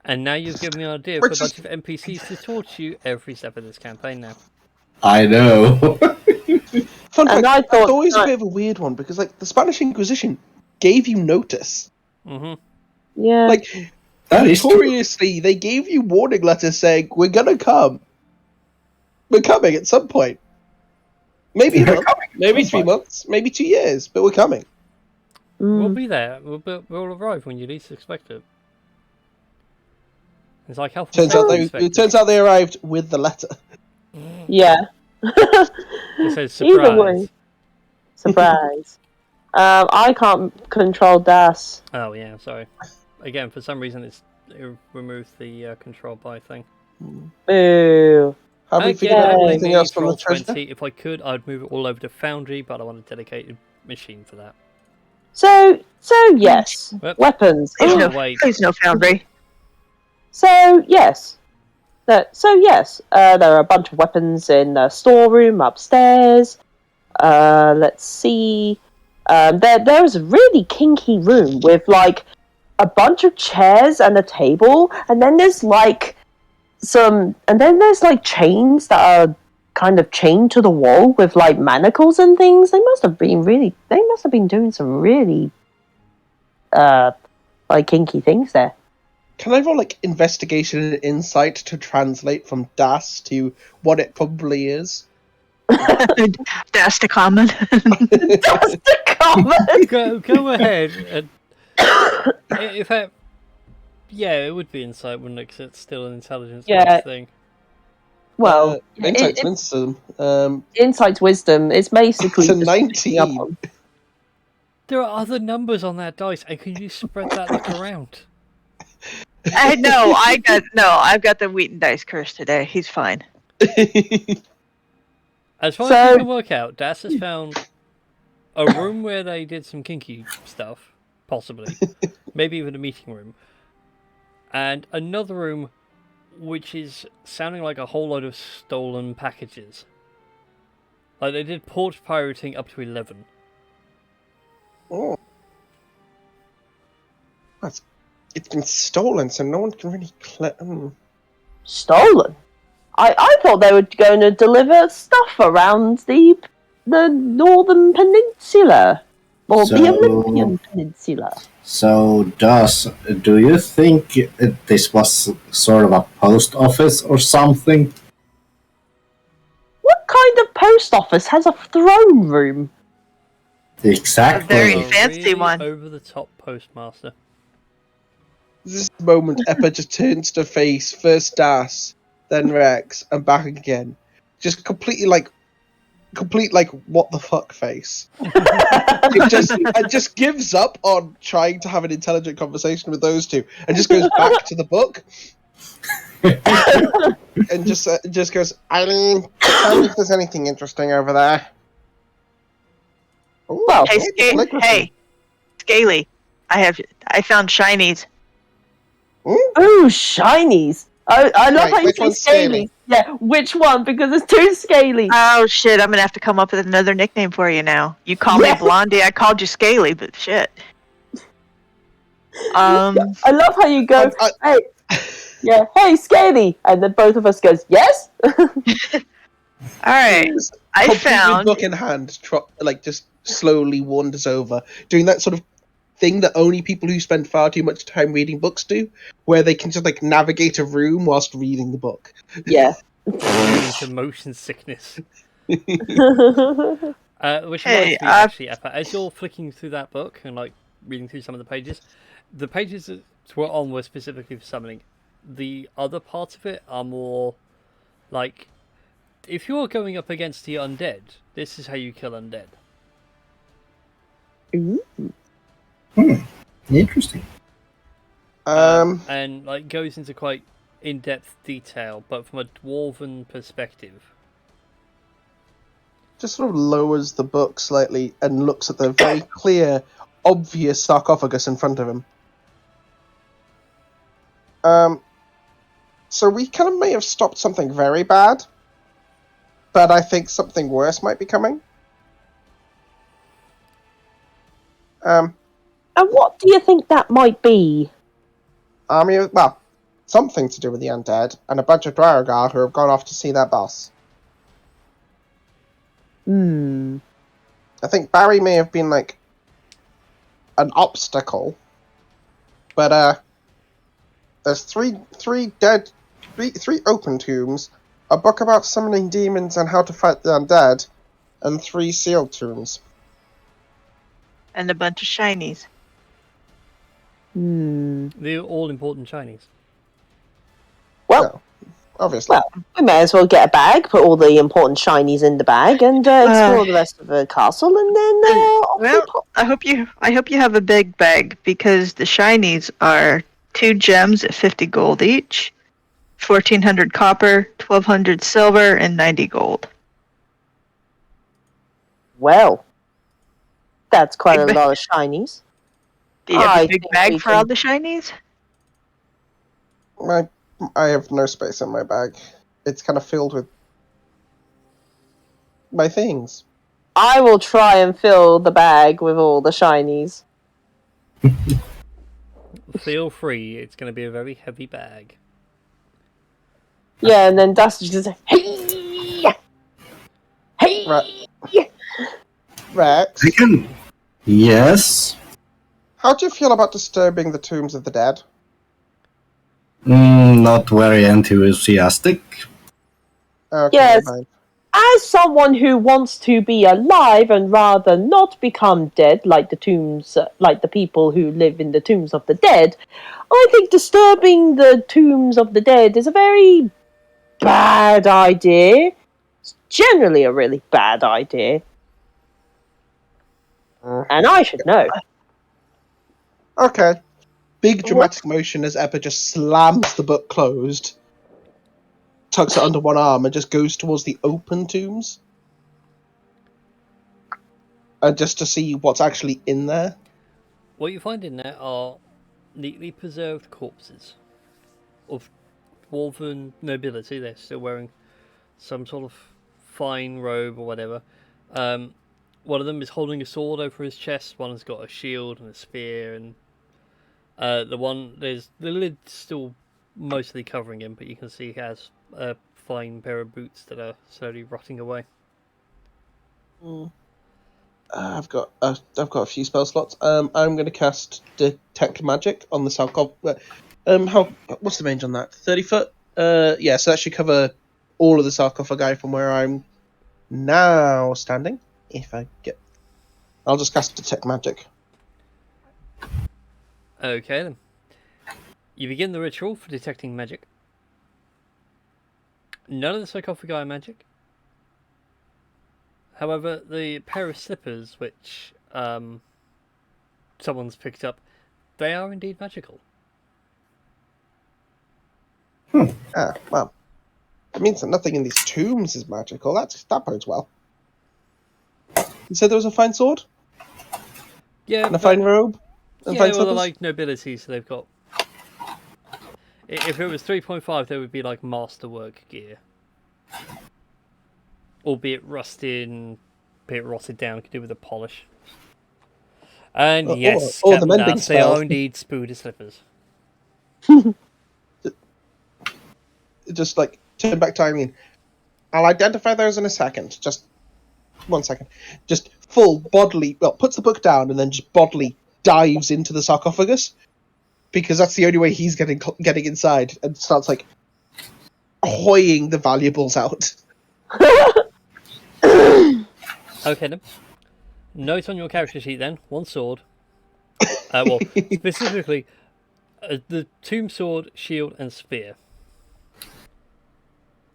And now you've given me an idea for a bunch of NPCs to torture you every step of this campaign now. I know. Fun And fact, I thought it's always a that- bit of a weird one because, like, the Spanish Inquisition gave you notice. Mm-hmm. Yeah. Like, That is true. notoriously, they gave you warning letters saying, "We're gonna come. We're coming at some point. Maybe a We're month, coming at maybe some 3 point." months, maybe 2 years, but we're coming." We'll Mm. be there. We'll arrive when you least expect it. It's like how Turns out they arrived with the letter. Yeah. It says Either surprise. way. Surprise. I can't control DAS. Oh yeah, sorry. Again, for some reason it removed the control by thing. Boo. Have we Again, figured out don't blame anything me else for from the roll treasure? 20. If I could, I'd move it all over to Foundry, but I want a dedicated machine for that. So yes. Whoops. Weapons. There's no, Wait. there's no foundry. So yes. There are a bunch of weapons in the storeroom upstairs. Let's see. There's a really kinky room with like a bunch of chairs and a table, and then there's like chains that are kind of chained to the wall with like manacles and things. They must have been doing some really like kinky things there. Can I roll, like, investigation and insight to translate from Das to what it probably is? That's the common. That's the comment. Go ahead. And, in fact, yeah, it would be insight, wouldn't it? 'Cause it's still an intelligence Yeah. thing. Well, Insight's it's wisdom. insight's wisdom. It's basically It's a just picking up 19. on- There are other numbers on that dice, and can you spread that luck around? I've got the Wheaton dice curse today. He's fine. As far as So- we can work out, Das has found a room where they did some kinky stuff, possibly. Maybe even a meeting room. And another room which is sounding like a whole load of stolen packages. Like they did port pirating up to 11. Oh. It's been stolen, so no one can really Stolen. I thought they were going to deliver stuff around the northern peninsula or the So- Olympian Peninsula. So, do you think this was sort of a post office or something? What kind of post office has a throne room? Exactly. Very A fancy really one. over-the-top postmaster. This moment, Eppa just turns to face first Das, then Rex, and back again. Just complete what the fuck face. It just gives up on trying to have an intelligent conversation with those two, and just goes back to the book, and just goes, Eileen, tell me if there's anything interesting over there. Ooh, Well, calligraphy. Scaly. I found shinies. Ooh, shinies. I love Right, how you which say one's scaly. scaly? Yeah, which one? Because there's two scaly. Oh shit! I'm gonna have to come up with another nickname for you now. You call me Yeah. Blondie. I called you Scaly, but shit. I love how you go, I- hey, yeah, hey, scaly, and then both of us goes, yes. All right. I Completely found. book in hand, just slowly wanders over, doing that sort of thing that only people who spend far too much time reading books do, where they can just navigate a room whilst reading the book. Yeah. Into motion sickness. Which Hey, reminds me, actually, Effa, as you're flicking through that book and reading through some of the pages that were on were specifically for summoning. The other parts of it are more like, if you're going up against the undead, this is how you kill undead. Interesting. And goes into quite in-depth detail, but from a dwarven perspective. Just sort of lowers the book slightly and looks at the very clear, obvious sarcophagus in front of him. So we kind of may have stopped something very bad, but I think something worse might be coming. And what do you think that might be? Something to do with the undead, and a bunch of Dwargar who have gone off to see their boss. Hmm. I think Barry may have been an obstacle, but there's three open tombs, a book about summoning demons and how to fight the undead, and 3 sealed tombs. And a bunch of shinies. Hmm. The all-important Chinese. Well, No, obviously. well, we may as well get a bag, put all the important shinies in the bag, and explore the rest of the castle, and then off we Well, pop. I hope you have a big bag because the shinies are 2 gems at 50 gold each, 1,400 copper, 1,200 silver, and 90 gold. Well, that's quite a Big lot of shinies. Do you have I a big think bag we for all can- the shinies? I have no space in my bag. It's kind of filled with my things. I will try and fill the bag with all the shinies. Feel free, it's going to be a very heavy bag. Yeah, and then Dusty just hey, hey. Right. Rex, Yes. how do you feel about disturbing the tombs of the dead? Not very enthusiastic. Okay, Yes. fine. as someone who wants to be alive and rather not become dead, like the people who live in the tombs of the dead, I think disturbing the tombs of the dead is a very bad idea. It's generally a really bad idea. And I should know. Okay. Big dramatic motion as Eppa just slams the book closed, tucks it under one arm, and just goes towards the open tombs. And just to see what's actually in there. What you find in there are neatly preserved corpses of dwarven nobility. They're still wearing some sort of fine robe or whatever. One of them is holding a sword over his chest. One has got a shield and a spear, and the lid's still mostly covering him, but you can see he has a fine pair of boots that are slowly rotting away. I've got a few spell slots. I'm going to cast Detect Magic on the sarcophagus. What's the range on that? 30 foot. Yeah, so that should cover all of the sarcophagi from where I'm now standing. I'll just cast Detect Magic. Okay then. You begin the ritual for detecting magic. None of the sarcophagi are magic. However, the pair of slippers which someone's picked up, they are indeed magical. Well, it means that nothing in these tombs is magical. That bodes well. You said there was a fine sword Yeah, and a fine robe and yeah, fine well, slippers. they're like nobility, so they've got. If it was 3.5, they would be like masterwork gear, albeit rusted and a bit rotted down. Could do with a polish. And yes, the Captain mending Das, they spell. are indeed spooder slippers. Just like turn back timing. I'll identify those in a second. Just 1 second. Just full bodily. Well, puts the book down and then just bodily dives into the sarcophagus because that's the only way he's getting inside, and starts like hoying the valuables out. Okay then. Note on your character sheet then, one sword. Well, specifically, the tomb sword, shield, and spear.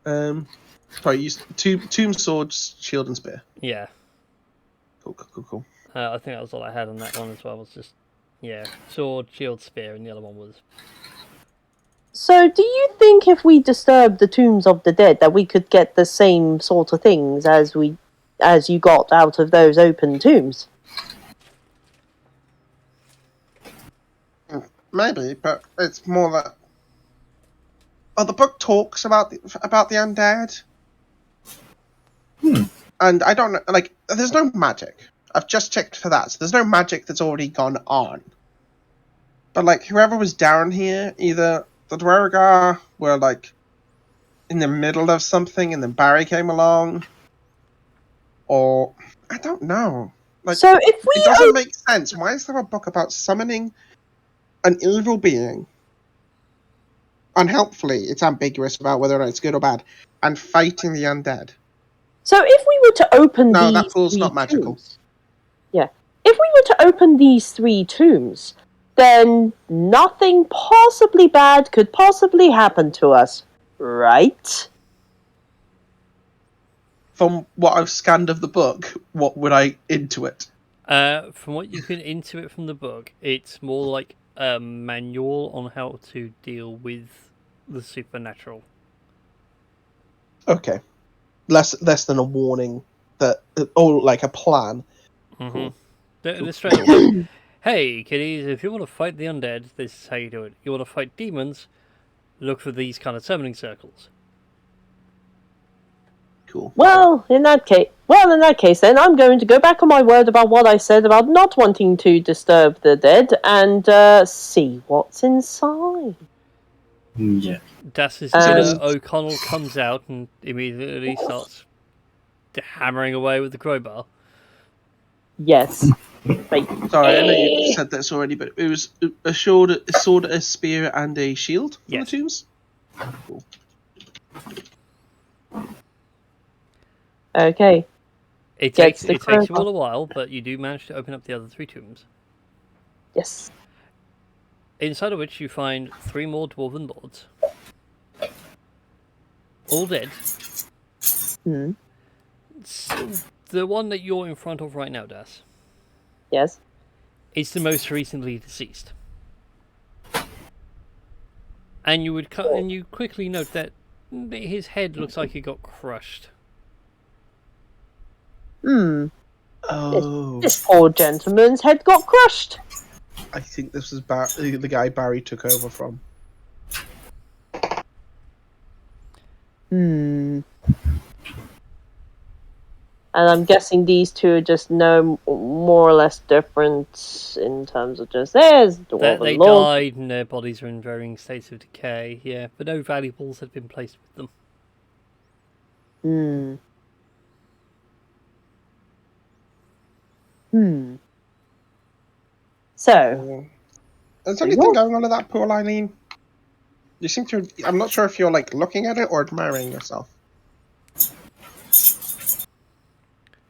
Sorry, use tomb swords, shield, and spear. Yeah. Cool. I think that was all I had on that one as well. Was just, yeah, sword, shield, spear, and the other one was. So, do you think if we disturb the tombs of the dead that we could get the same sort of things as you got out of those open tombs? Maybe, but it's more that. Oh, the book talks about the undead. And I don't know, like, there's no magic. I've just checked for that, so there's no magic that's already gone on. But, like, whoever was down here, either the Dwergar were, like, in the middle of something and then Barry came along, or, I don't know. Like, So, if we it doesn't make sense. Why is there a book about summoning an evil being? Unhelpfully, it's ambiguous about whether or not it's good or bad, and fighting the undead. So, if we were to open No, these that pool's three not magical. tombs, yeah, if we were to open these 3 tombs, then nothing possibly bad could possibly happen to us, right? From what I've scanned of the book, what would I intuit? From what you can intuit from the book, it's more like a manual on how to deal with the supernatural. Okay, less than a warning that, or like a plan. Mm-hmm. They're straight like, hey, kiddies, if you want to fight the undead, this is how you do it. You want to fight demons, look for these kind of summoning circles. Cool. Well, in that case, then I'm going to go back on my word about what I said about not wanting to disturb the dead and see what's inside. Yeah. Das's killer O'Connell comes out and immediately starts hammering away with the crowbar. Yes. Sorry, I know you said this already, but it was a sword, a spear, and a shield from Yes. the tombs? Cool. Okay. It Gets takes the it takes you crowbar. all a while, but you do manage to open up the other 3 tombs. Yes. Inside of which you find 3 more dwarven lords. All dead. Hmm. So the one that you're in front of right now, Das, Yes. is the most recently deceased. And you quickly note that his head looks like it got crushed. Hmm. Oh, This poor gentleman's head got crushed. I think this was the guy Barry took over from. Hmm. And I'm guessing these two are just no more or less different in terms of just there's That dwarven they lord. died and their bodies are in varying states of decay, yeah, but no valuables had been placed with them. Hmm. Hmm. So, Is there anything going on with that pool, Eileen? You seem to. I'm not sure if you're like looking at it or admiring yourself.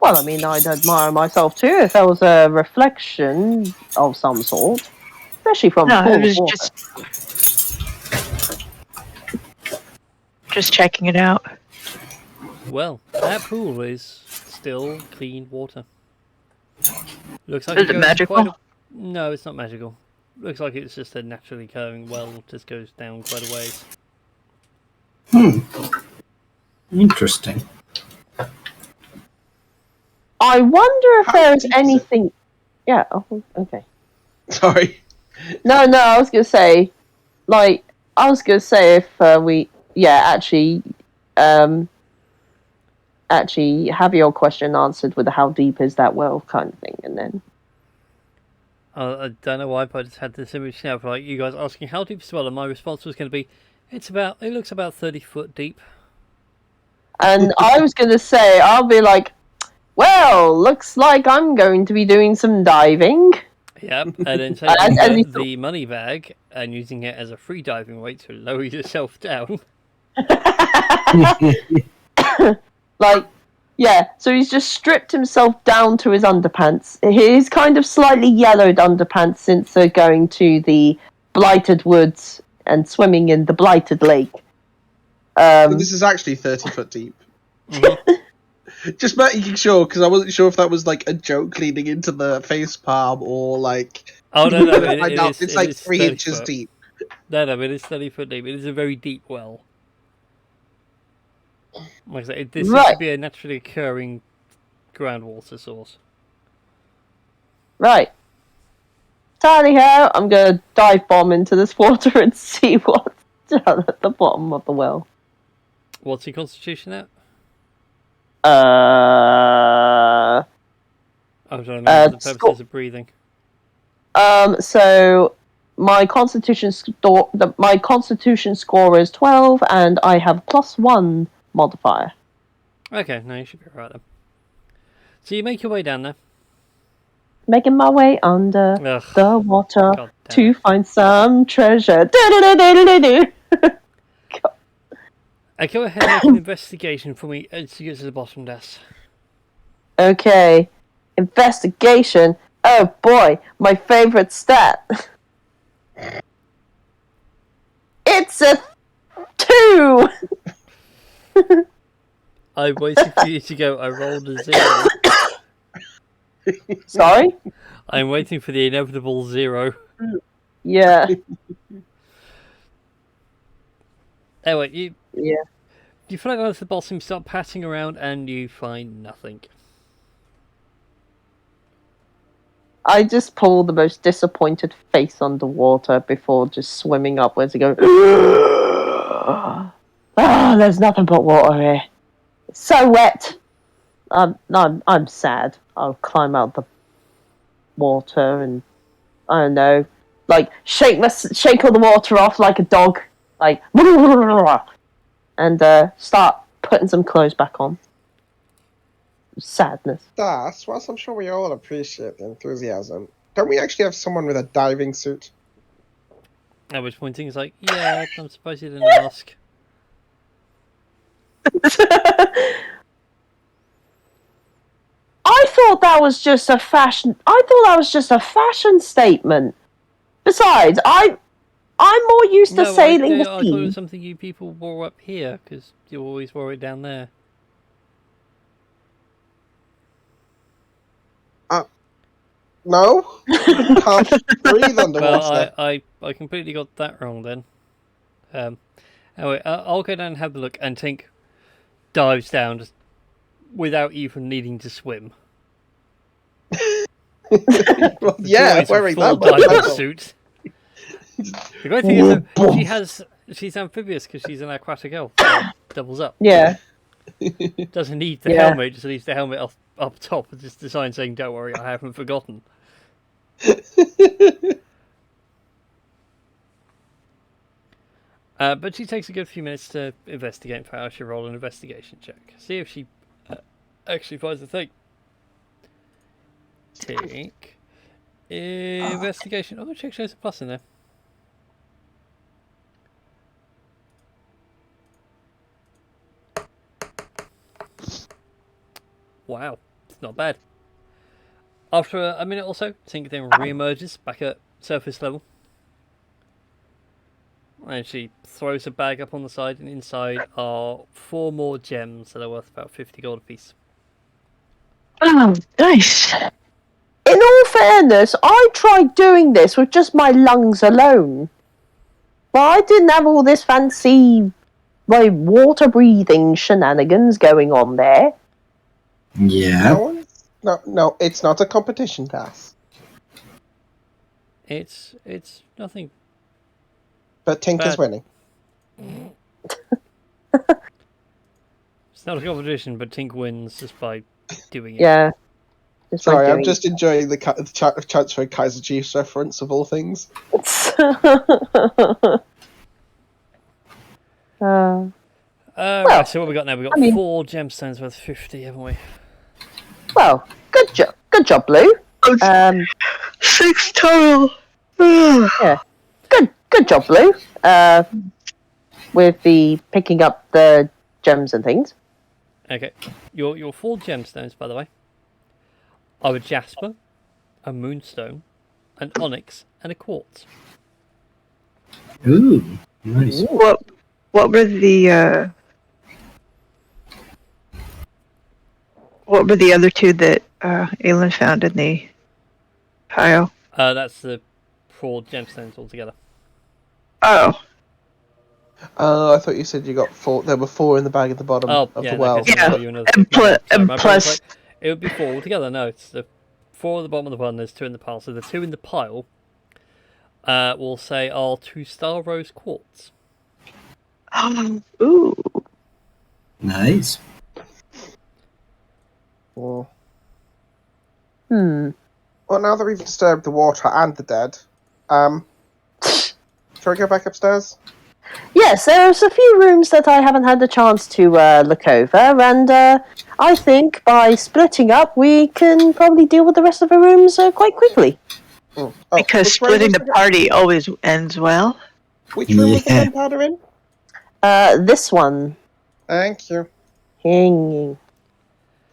well, I mean, I'd admire myself too if there was a reflection of some sort, especially from No, a I pool of was water. just checking it out. Well, that pool is still clean water. Looks like Is it it goes magical? quite a... No, it's not magical. Looks like it's just a naturally occurring well, just goes down quite a ways. Interesting. I wonder if How there's deep is it? anything. Yeah. Oh, okay. Sorry. No. I was gonna say, if actually have your question answered with how deep is that well kind of thing, and then I don't know why, but I just had this image now of like you guys asking how deep is the well, and my response was going to be, it looks about 30 foot deep. and I was gonna say I'll be like, well, looks like I'm going to be doing some diving. Yep, and then As taking you the money bag and using it as a free diving weight to lower yourself down. Like, yeah, so he's just stripped himself down to his underpants. His kind of slightly yellowed underpants since going to the blighted woods and swimming in the blighted lake. So this is actually 30 foot deep. Just making sure, because I wasn't sure if that was like a joke leading into the face palm or like. Oh no, It's like 3 inches foot. deep. No, it is 30 foot deep. It is a very deep well. Like I say, this seems to be a naturally occurring groundwater source. Right. Tally ho, I'm gonna dive bomb into this water and see what's down at the bottom of the well. What's your constitution at? Uh, I'm trying to remember the purposes of breathing. So my constitution score is 12, and I have +1 modifier. Okay, no, you should be alright then. So you make your way down there. Making my way under Ugh, the water God damn to it. find some treasure. Do-do-do-do-do-do. Go ahead and make an investigation for me as you get to the bottom, Das. Okay, investigation. Oh boy, my favorite stat. It's a 2. I'm waiting for you to go. I rolled a 0. Sorry? I'm waiting for the inevitable 0. Yeah. Anyway, Yeah. you fly down to the bottom, start passing around, and you find nothing. I just pull the most disappointed face underwater before just swimming upwards and go, there's nothing but water here. It's so wet. I'm sad. I'll climb out the water and, I don't know, like, shake all the water off like a dog. Like, and start putting some clothes back on. Sadness. Das, whilst I'm sure we all appreciate the enthusiasm, don't we actually have someone with a diving suit? At which point things like, yeah, I'm surprised you didn't ask. thought that was just a fashion. I thought that was just a fashion statement. Besides, I'm more used to sailing the I thought it sea. was something you people wore up here because you always wore it down there. No, can't breathe underwater. Well, I completely got that wrong then. Anyway, I'll go down and have a look, and Tink dives down just without even needing to swim. Well, yeah, Joys of wearing full that much diving metal. suit. The great thing is that she's amphibious because she's an aquatic elf. So doubles up. Yeah. Doesn't need the Yeah. helmet, just needs the helmet up top. It's just the sign saying, "Don't worry, I haven't forgotten." But she takes a good few minutes to investigate. For how she roll an investigation check. See if she actually finds the thing. Take investigation. Oh, check shows a plus in there. Wow, it's not bad. After a minute or so, Tink then re-emerges back at surface level. And she throws a bag up on the side, and inside are 4 more gems that are worth about 50 gold apiece. Oh, nice. In all fairness, I tried doing this with just my lungs alone. But I didn't have all this fancy, like, water breathing shenanigans going on there. Yeah. No, it's not a competition, Cass. It's nothing. But Tink is Bad. winning. It's not a competition, but Tink wins just by doing it. Yeah. Just by Sorry, I'm doing just enjoying the chance for a Kaiser Chiefs reference of all things. it. Right, so what we got now? We got I mean- 4 gemstones worth 50, haven't we? Well, good job, Blue. 6 total. Good job, Blue. With the picking up the gems and things. Okay, your 4 gemstones, by the way, are a jasper, a moonstone, an onyx, and a quartz. Ooh, nice. What were the other 2 that Aelin found in the pile? That's the 4 gemstones altogether. Oh, I thought you said you got 4. There were 4 in the bag at the bottom of the well. Yeah. You another, And no, sorry, and my brain's plus- like, it would be 4 altogether. No, it's the 4 at the bottom of the pile, and there's 2 in the pile. So the 2 in the pile, we'll say, are 2 star rose quartz. Ooh. Nice. Well, Hmm. now that we've disturbed the water and the dead, shall we go back upstairs? Yes, there's a few rooms that I haven't had the chance to look over, and I think by splitting up, we can probably deal with the rest of the rooms quite quickly. Oh, Because which room splitting was the party always ends well. Which room was the Yeah. gunpowder in? This one. Thank you. Hanging.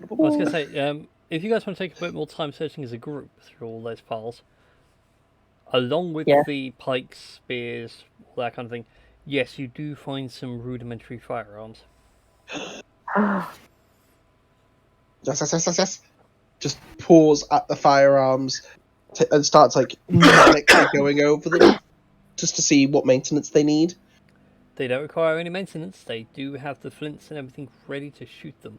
I was going to say, if you guys want to take a bit more time searching as a group through all those piles, along with Yeah. the pikes, spears, all that kind of thing, yes, you do find some rudimentary firearms. Yes. Just paws at the firearms and starts like manically going over them just to see what maintenance they need. They don't require any maintenance. They do have the flints and everything ready to shoot them.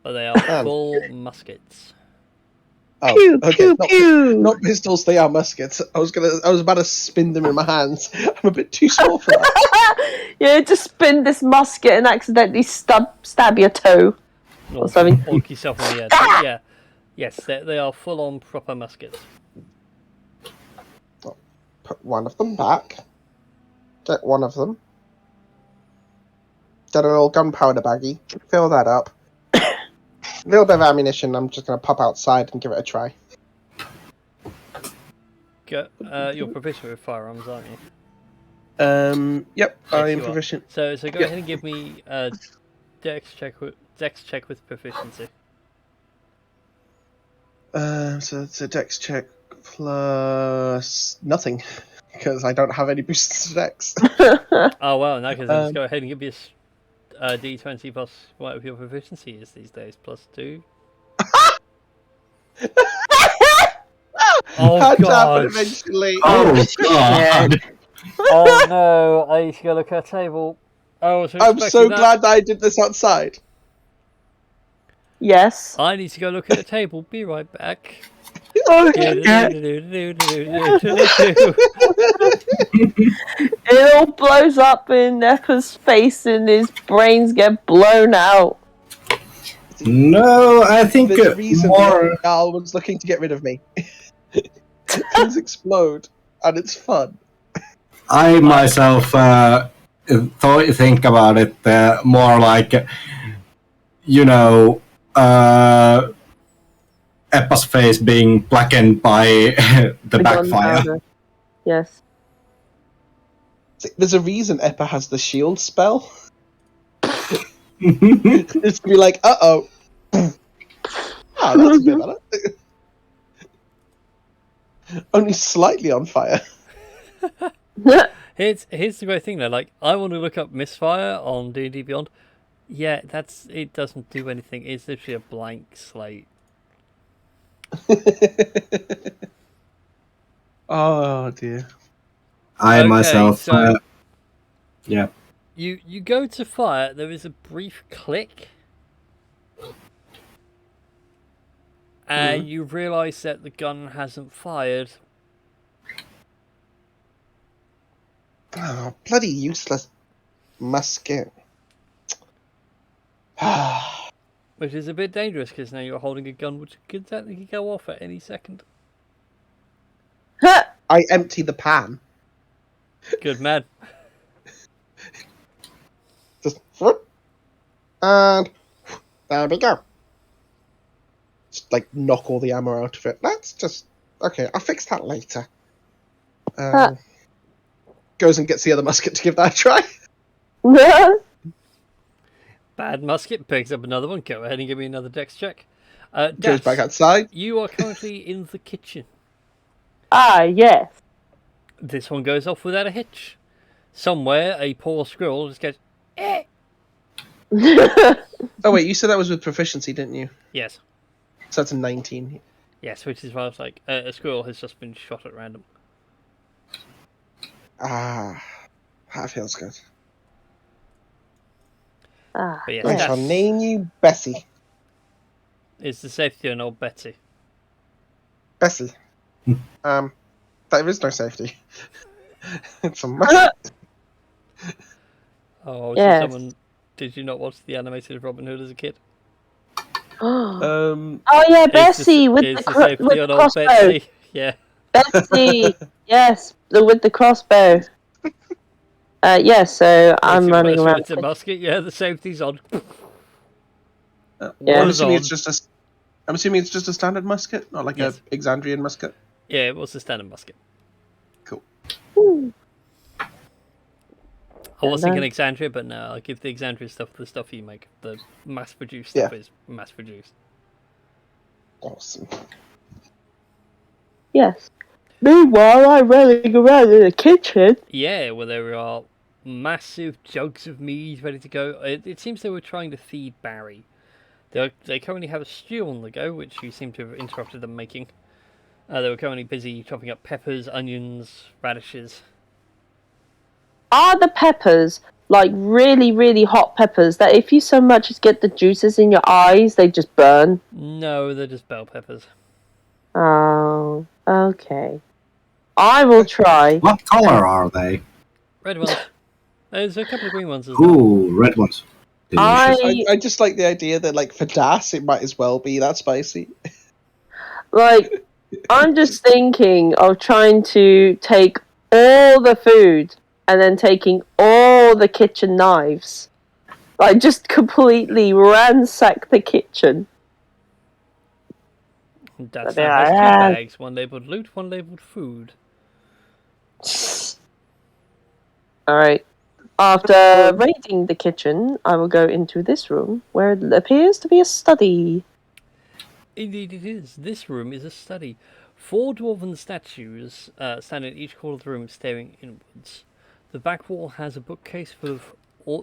But they are full muskets. Oh, Pew, okay. pew, pew. Not pistols, they are muskets. I was about to spin them in my hands. I'm a bit too small for that. Yeah, just spin this musket and accidentally stab your toe. Or something. bonk yourself on the head. But yeah. Yes, they are full on proper muskets. Put one of them back. Get one of them. Get a little gunpowder baggie. Fill that up. A little bit of ammunition. I'm just going to pop outside and give it a try. You're proficient with firearms, aren't you? Yep, Yes, I'm you are. proficient. So go Yeah. ahead and give me a dex check with proficiency. So it's a dex check plus nothing because I don't have any boosters to dex. Oh well, in that case, let's Um, go ahead and give you a D20 plus whatever your proficiency is these days, +2. Oh had to happen god! eventually. Oh God! Oh no! I need to go look at a table. I wasn't I'm expecting so that. glad that I did this outside. Yes. I need to go look at a table. Be right back. It all blows up in Neppa's face and his brains get blown out. No, I think There's a reason more. the Jarl was looking to get rid of me. Things explode, and it's fun. I myself think about it more like, you know, Eppa's face being blackened by the backfire. gunpowder. Yes. There's a reason Eppa has the shield spell. It's to be like, oh. Ah, that's a bit better. Only slightly on fire. Here's the great thing though. Like, I want to look up Misfire on D&D Beyond. Yeah, it doesn't do anything. It's literally a blank slate. Oh dear. I Okay, myself, so- yeah. You go to fire. There is a brief click, and you realise that the gun hasn't fired. Oh, bloody useless musket. Which is a bit dangerous because now you're holding a gun which could technically go off at any second. I empty the pan. Good man. Just whoop, and there we go. Just like knock all the ammo out of it. That's just okay. I'll fix that later. Goes and gets the other musket to give that a try. Bad musket picks up another one. Go ahead and give me another dex check. Goes Dax, back outside. you are currently in the kitchen. Ah, yes. This one goes off without a hitch. Somewhere, a poor squirrel just goes, eh. Oh wait, you said that was with proficiency, didn't you? Yes. So that's a 19. Yes, which is why I was like, a squirrel has just been shot at random. Ah, that feels good. Ah, But yes, I yes. shall that's name you Bessie. it's the safety of old Betsy. Bessie. There is no safety. It's a musket. Oh, Yes. so someone... Did you not watch the animated Robin Hood as a kid? Oh yeah, Bessie with It's the, the safety with on the old crossbow. Betsy. Yeah. Bessie, yes, with the crossbow. Yeah, so I'm running around. It's a musket, yeah, the safety's on. Yeah. I'm Was assuming on. it's just a. I'm assuming it's just a standard musket, not like Yes. a Exandrian musket. Yeah, it was a standard musket. Cool. Ooh. I was thinking Exandria, but no, I'll give the Exandria stuff the stuff you make. The mass-produced stuff is mass-produced. Awesome. Yes. Meanwhile, I'm running around in the kitchen. Yeah, where there are massive jugs of mead ready to go. It seems they were trying to feed Barry. They currently have a stew on the go, which you seem to have interrupted them making. They were currently busy chopping up peppers, onions, radishes. Are the peppers like really, really hot peppers that if you so much as get the juices in your eyes, they just burn? No, they're just bell peppers. Oh, okay. I will try. What color are they? Red ones. There's a couple of green ones as well. Ooh, red ones. Delicious. I just like the idea that, like, for Das, it might as well be that spicy. Like, I'm just thinking of trying to take all the food and then taking all the kitchen knives. Like, just completely ransack the kitchen. That's There now has two I am. bags, one labelled loot, one labelled food. Alright. After raiding the kitchen, I will go into this room where it appears to be a study. Indeed it is. This room is a study. 4 dwarven statues stand in each corner of the room staring inwards. The back wall has a bookcase full of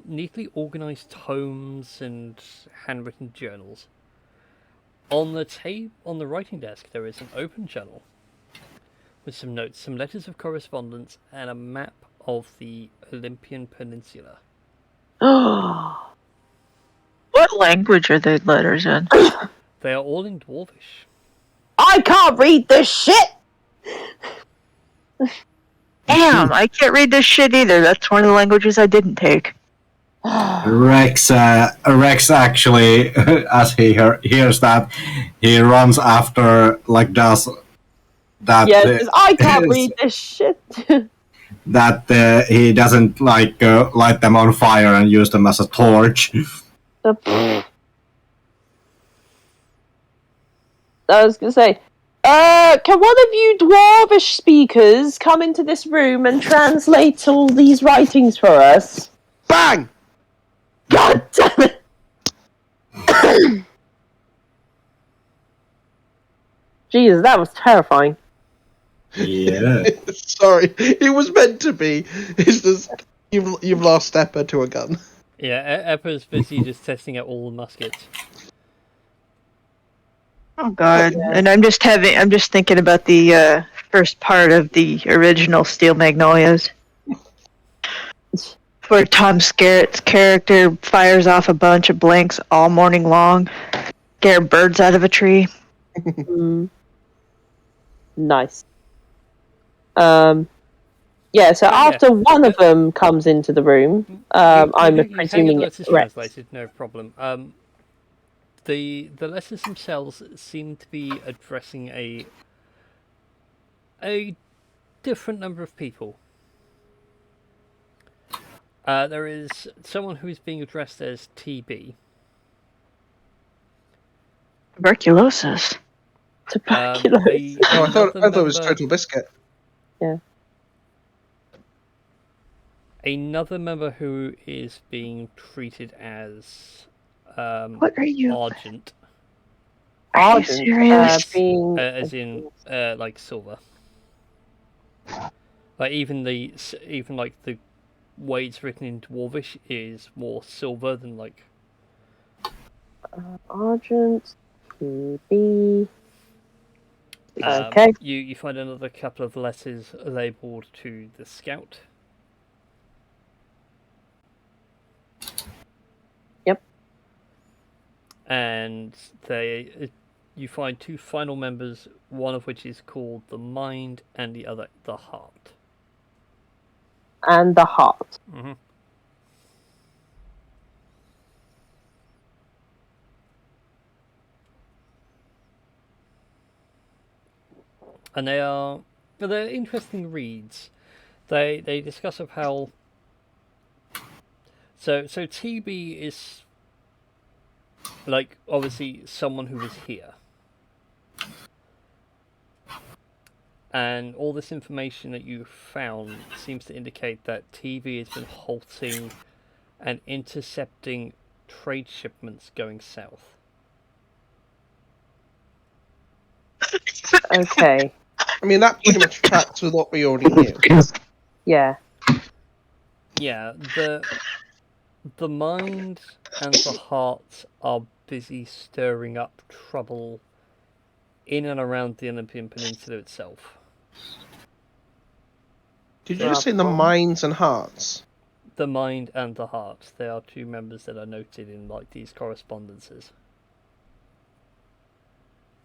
neatly organised tomes and handwritten journals. On the writing desk there is an open journal with some notes, some letters of correspondence, and a map of the Olympian Peninsula. What language are the letters in? They are all in Dwarvish. I can't read this shit! Damn, I can't read this shit either. That's one of the languages I didn't take. Rex actually, as he hears that, he runs after, like, does that. Yeah, because I can't read this shit. That he doesn't, like, light them on fire and use them as a torch. I was gonna say, can one of you dwarvish speakers come into this room and translate all these writings for us? Bang! God damn it! Jesus, that was terrifying. Yeah. Sorry, it was meant to be. It's just you've lost Eppa to a gun. Yeah, Eppa's busy just testing out all the muskets. Oh god. And I'm just thinking about the first part of the original Steel Magnolias. Where Tom Skerritt's character fires off a bunch of blanks all morning long. Scare birds out of a tree. Nice. Yeah, so after one of them comes into the room, I'm presuming it's Rex. Translated, no problem. The letters themselves seem to be addressing a different number of people. There is someone who is being addressed as TB. Tuberculosis. Tuberculosis. Oh, I thought it was Total Biscuit. Yeah. Another member who is being treated as What are you? Argent. Are you serious? Being As in like silver. Like even the way it's written in Dwarvish is more silver than like Argent to be. Okay. You find another couple of letters labelled to the scout. Yep. And you find 2 final members, one of which is called the Mind and the other the Heart. And the heart. Mm-hmm. And they're interesting reads. They discuss of how so TB is like obviously someone who was here. And all this information that you found seems to indicate that TV has been halting and intercepting trade shipments going south. Okay. I mean, that pretty much tracks with what we already knew. Yeah. Yeah, the mind and the heart are busy stirring up trouble in and around the Olympian Peninsula itself. Did you just say the minds and hearts? The mind and the heart. They are 2 members that are noted in like these correspondences.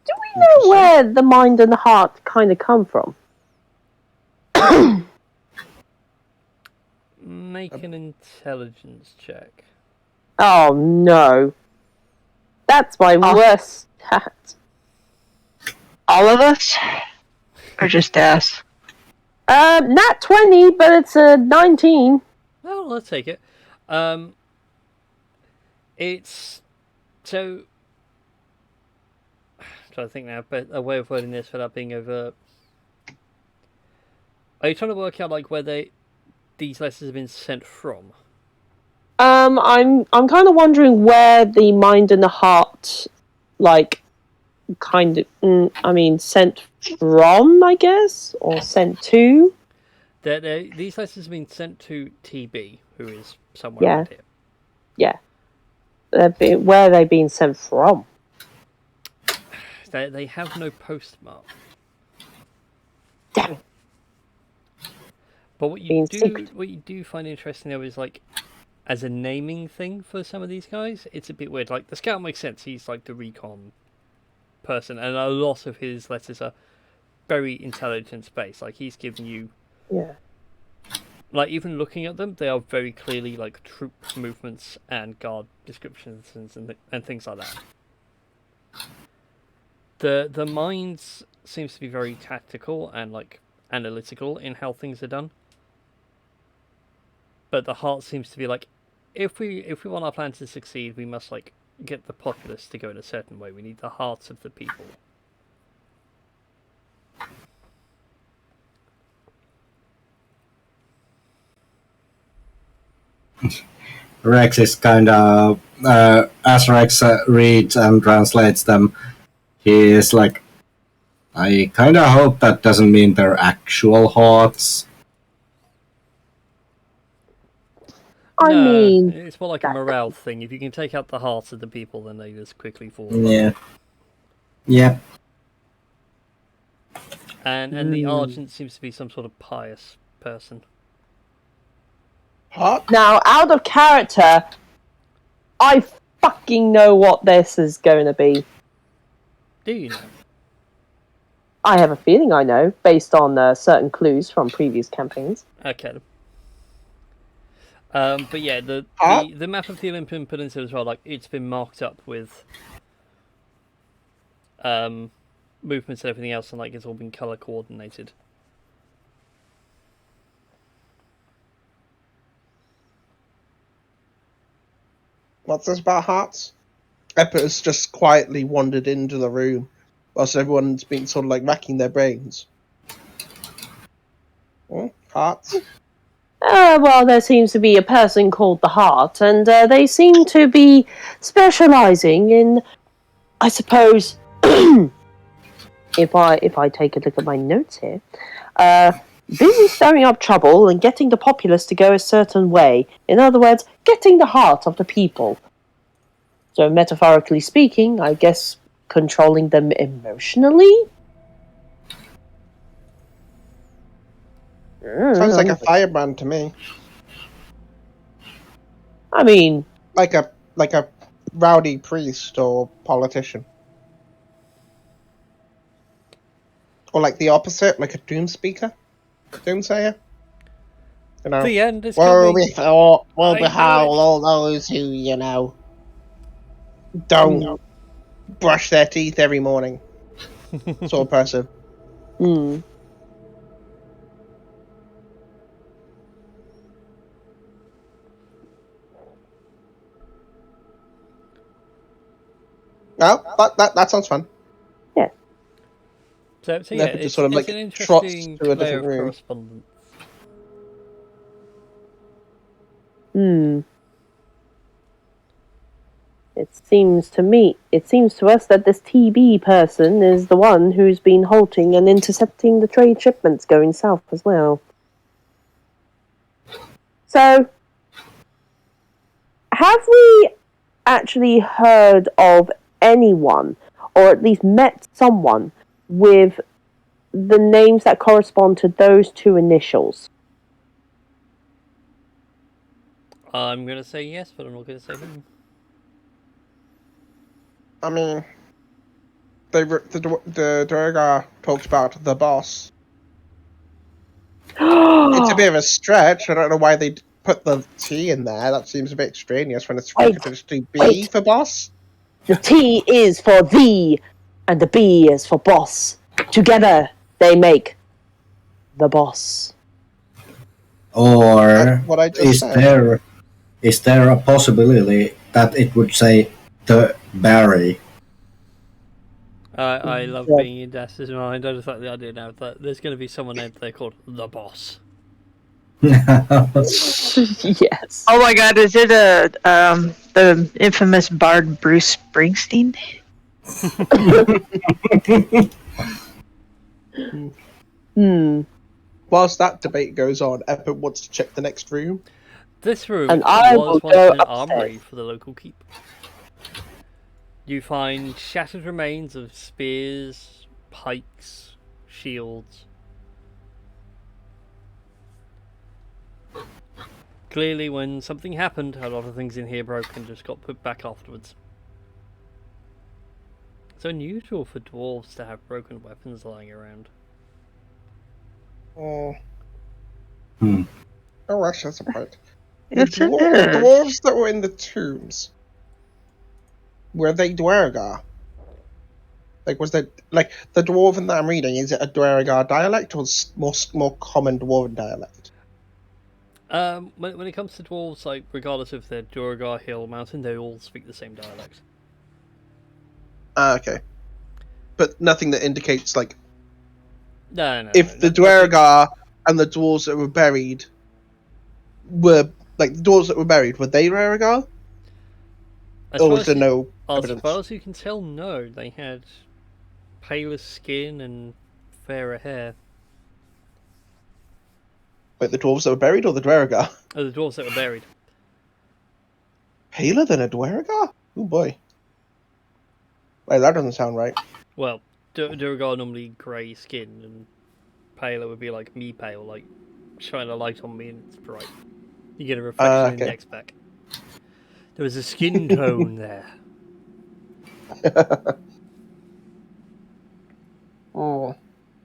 Do we know where the mind and the heart kind of come from? Make an intelligence check. Oh no. That's my worst stat. All of us? Or just us? Not 20, but it's a 19. Oh, let's take it. It's so. I'm trying to think now, but a way of wording this without being overt. Are you trying to work out like where these letters have been sent from? I'm kind of wondering where the mind and the heart, like, kind of, sent from, I guess, or sent to. These letters have been sent to TB, who is somewhere Yeah. around here. Yeah. Where are they being sent from? They have no postmark. Damn it. But what you Being secret. do find interesting though is like, as a naming thing for some of these guys, it's a bit weird. Like the scout makes sense; he's like the recon person, and a lot of his letters are very intelligence based. Like he's giving you, Yeah. like even looking at them, they are very clearly like troop movements and guard descriptions and things like that. The minds seems to be very tactical and like analytical in how things are done. But the heart seems to be like, if we want our plan to succeed, we must like get the populace to go in a certain way. We need the hearts of the people. Rex is kind of, as Rex reads and translates them, he is like, I kind of hope that doesn't mean they're actual hearts. I mean, it's more like a morale thing. If you can take out the hearts of the people, then they just quickly fall. Yeah. Yeah. And the Argent seems to be some sort of pious person. Heart? now, out of character, I fucking know what this is going to be. Do you know? I have a feeling I know, based on certain clues from previous campaigns. Okay. But yeah, the map of the Olympian Peninsula as well, like it's been marked up with movements and everything else, and like it's all been color coordinated. What's this about hearts? Eppa has just quietly wandered into the room whilst everyone's been sort of like racking their brains. Hearts? Well, there seems to be a person called the Heart, and they seem to be specializing in, I suppose, if I take a look at my notes here, busy stirring up trouble and getting the populace to go a certain way. In other words, getting the heart of the people. So, metaphorically speaking, I guess controlling them emotionally? Sounds like a firebrand to me. I mean, Like a rowdy priest or politician. Or like the opposite, like a doom speaker? Doomsayer? You know. The end is Woe coming. behold I knew all those who, don't brush their teeth every morning. Sort of person. hmm. No, that sounds fun. So yeah, Never just it's, sort of, it's like, an trots interesting to a layer different of room. correspondence. It seems to us that this TB person is the one who's been halting and intercepting the trade shipments going south as well. So, have we actually heard of anyone, or at least met someone, with the names that correspond to those two initials? I'm gonna say yes, but I'm not gonna say no. I mean, the Durga talks about the boss. It's a bit of a stretch. I don't know why they put the T in there. That seems a bit extraneous when it's Wait, could just do B wait. for boss. The T is for thee, and the B is for boss. Together, they make the boss. Or What I just said. is there a possibility that it would say the Barry? I love Yeah. being in Das's mind. I just like the idea now that there's going to be someone out there called the boss. Yes. Oh my god, is it the infamous bard Bruce Springsteen? Hmm. Whilst that debate goes on, Epic wants to check the next room. This room And I will was once go an armory upstairs. for the local keep. You find shattered remains of spears, pikes, shields. Clearly, when something happened, a lot of things in here broke and just got put back afterwards. It's unusual for dwarves to have broken weapons lying around. Oh, Hmm. oh, actually, that's a point. The Yes, it is. dwarves that were in the tombs, were they Dwergar? Like, was that like the dwarven that I'm reading? Is it a Dwergar dialect or more common dwarven dialect? When it comes to dwarves, like regardless if they're Duragar Hill Mountain, they all speak the same dialect. Ah, okay. But nothing that indicates like No, if the nothing- Dwergar and the dwarves that were buried were like the dwarves that were buried, were they Dwergar? As Or far was as there you- no As evidence? far as you can tell, no. They had paler skin and fairer hair. Like the dwarves that were buried or the Dwergar? Oh, the dwarves that were buried. Paler than a Dwergar? Oh boy. Wait, that doesn't sound right. Well, Duragar normally grey skin, and paler would be like me pale, like shine a light on me and it's bright. You get a reflection Okay. index back. There was a skin tone there. Oh.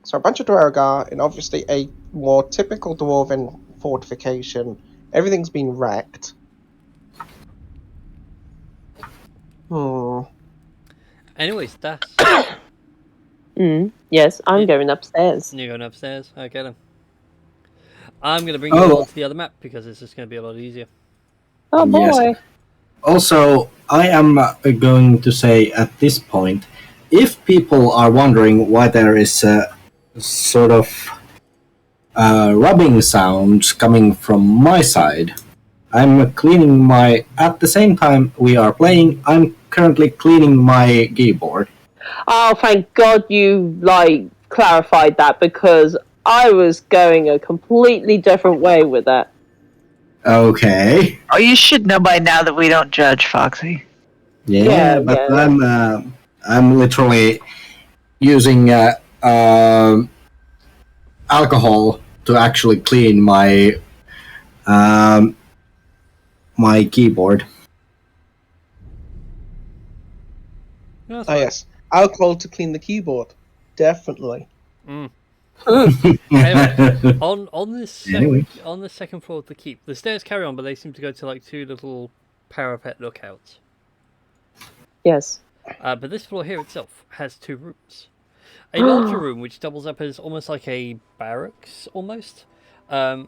So a bunch of Dwergar in obviously a more typical dwarven fortification. Everything's been wrecked. Hmm. Anyways, that's Yes, I'm Yeah. going upstairs. you're going upstairs. Okay then. I'm going to bring you Oh. on to the other map because it's just going to be a lot easier. Oh Yes. boy. Also, I am going to say at this point, if people are wondering why there is a sort of rubbing sounds coming from my side, I'm cleaning my. At the same time we are playing, I'm currently cleaning my keyboard. Oh, thank God you clarified that, because I was going a completely different way with that. Okay. Oh, you should know by now that we don't judge, Foxy. Yeah, but yeah. I'm literally using alcohol to actually clean my my keyboard. No, that's Ah, fine. yes. Alcohol to clean the keyboard. Definitely. Anyway, on this Anyway. on the second floor of the keep, the stairs carry on, but they seem to go to like two little parapet lookouts. Yes. But this floor here itself has two rooms. A larger room which doubles up as almost like a barracks, almost. So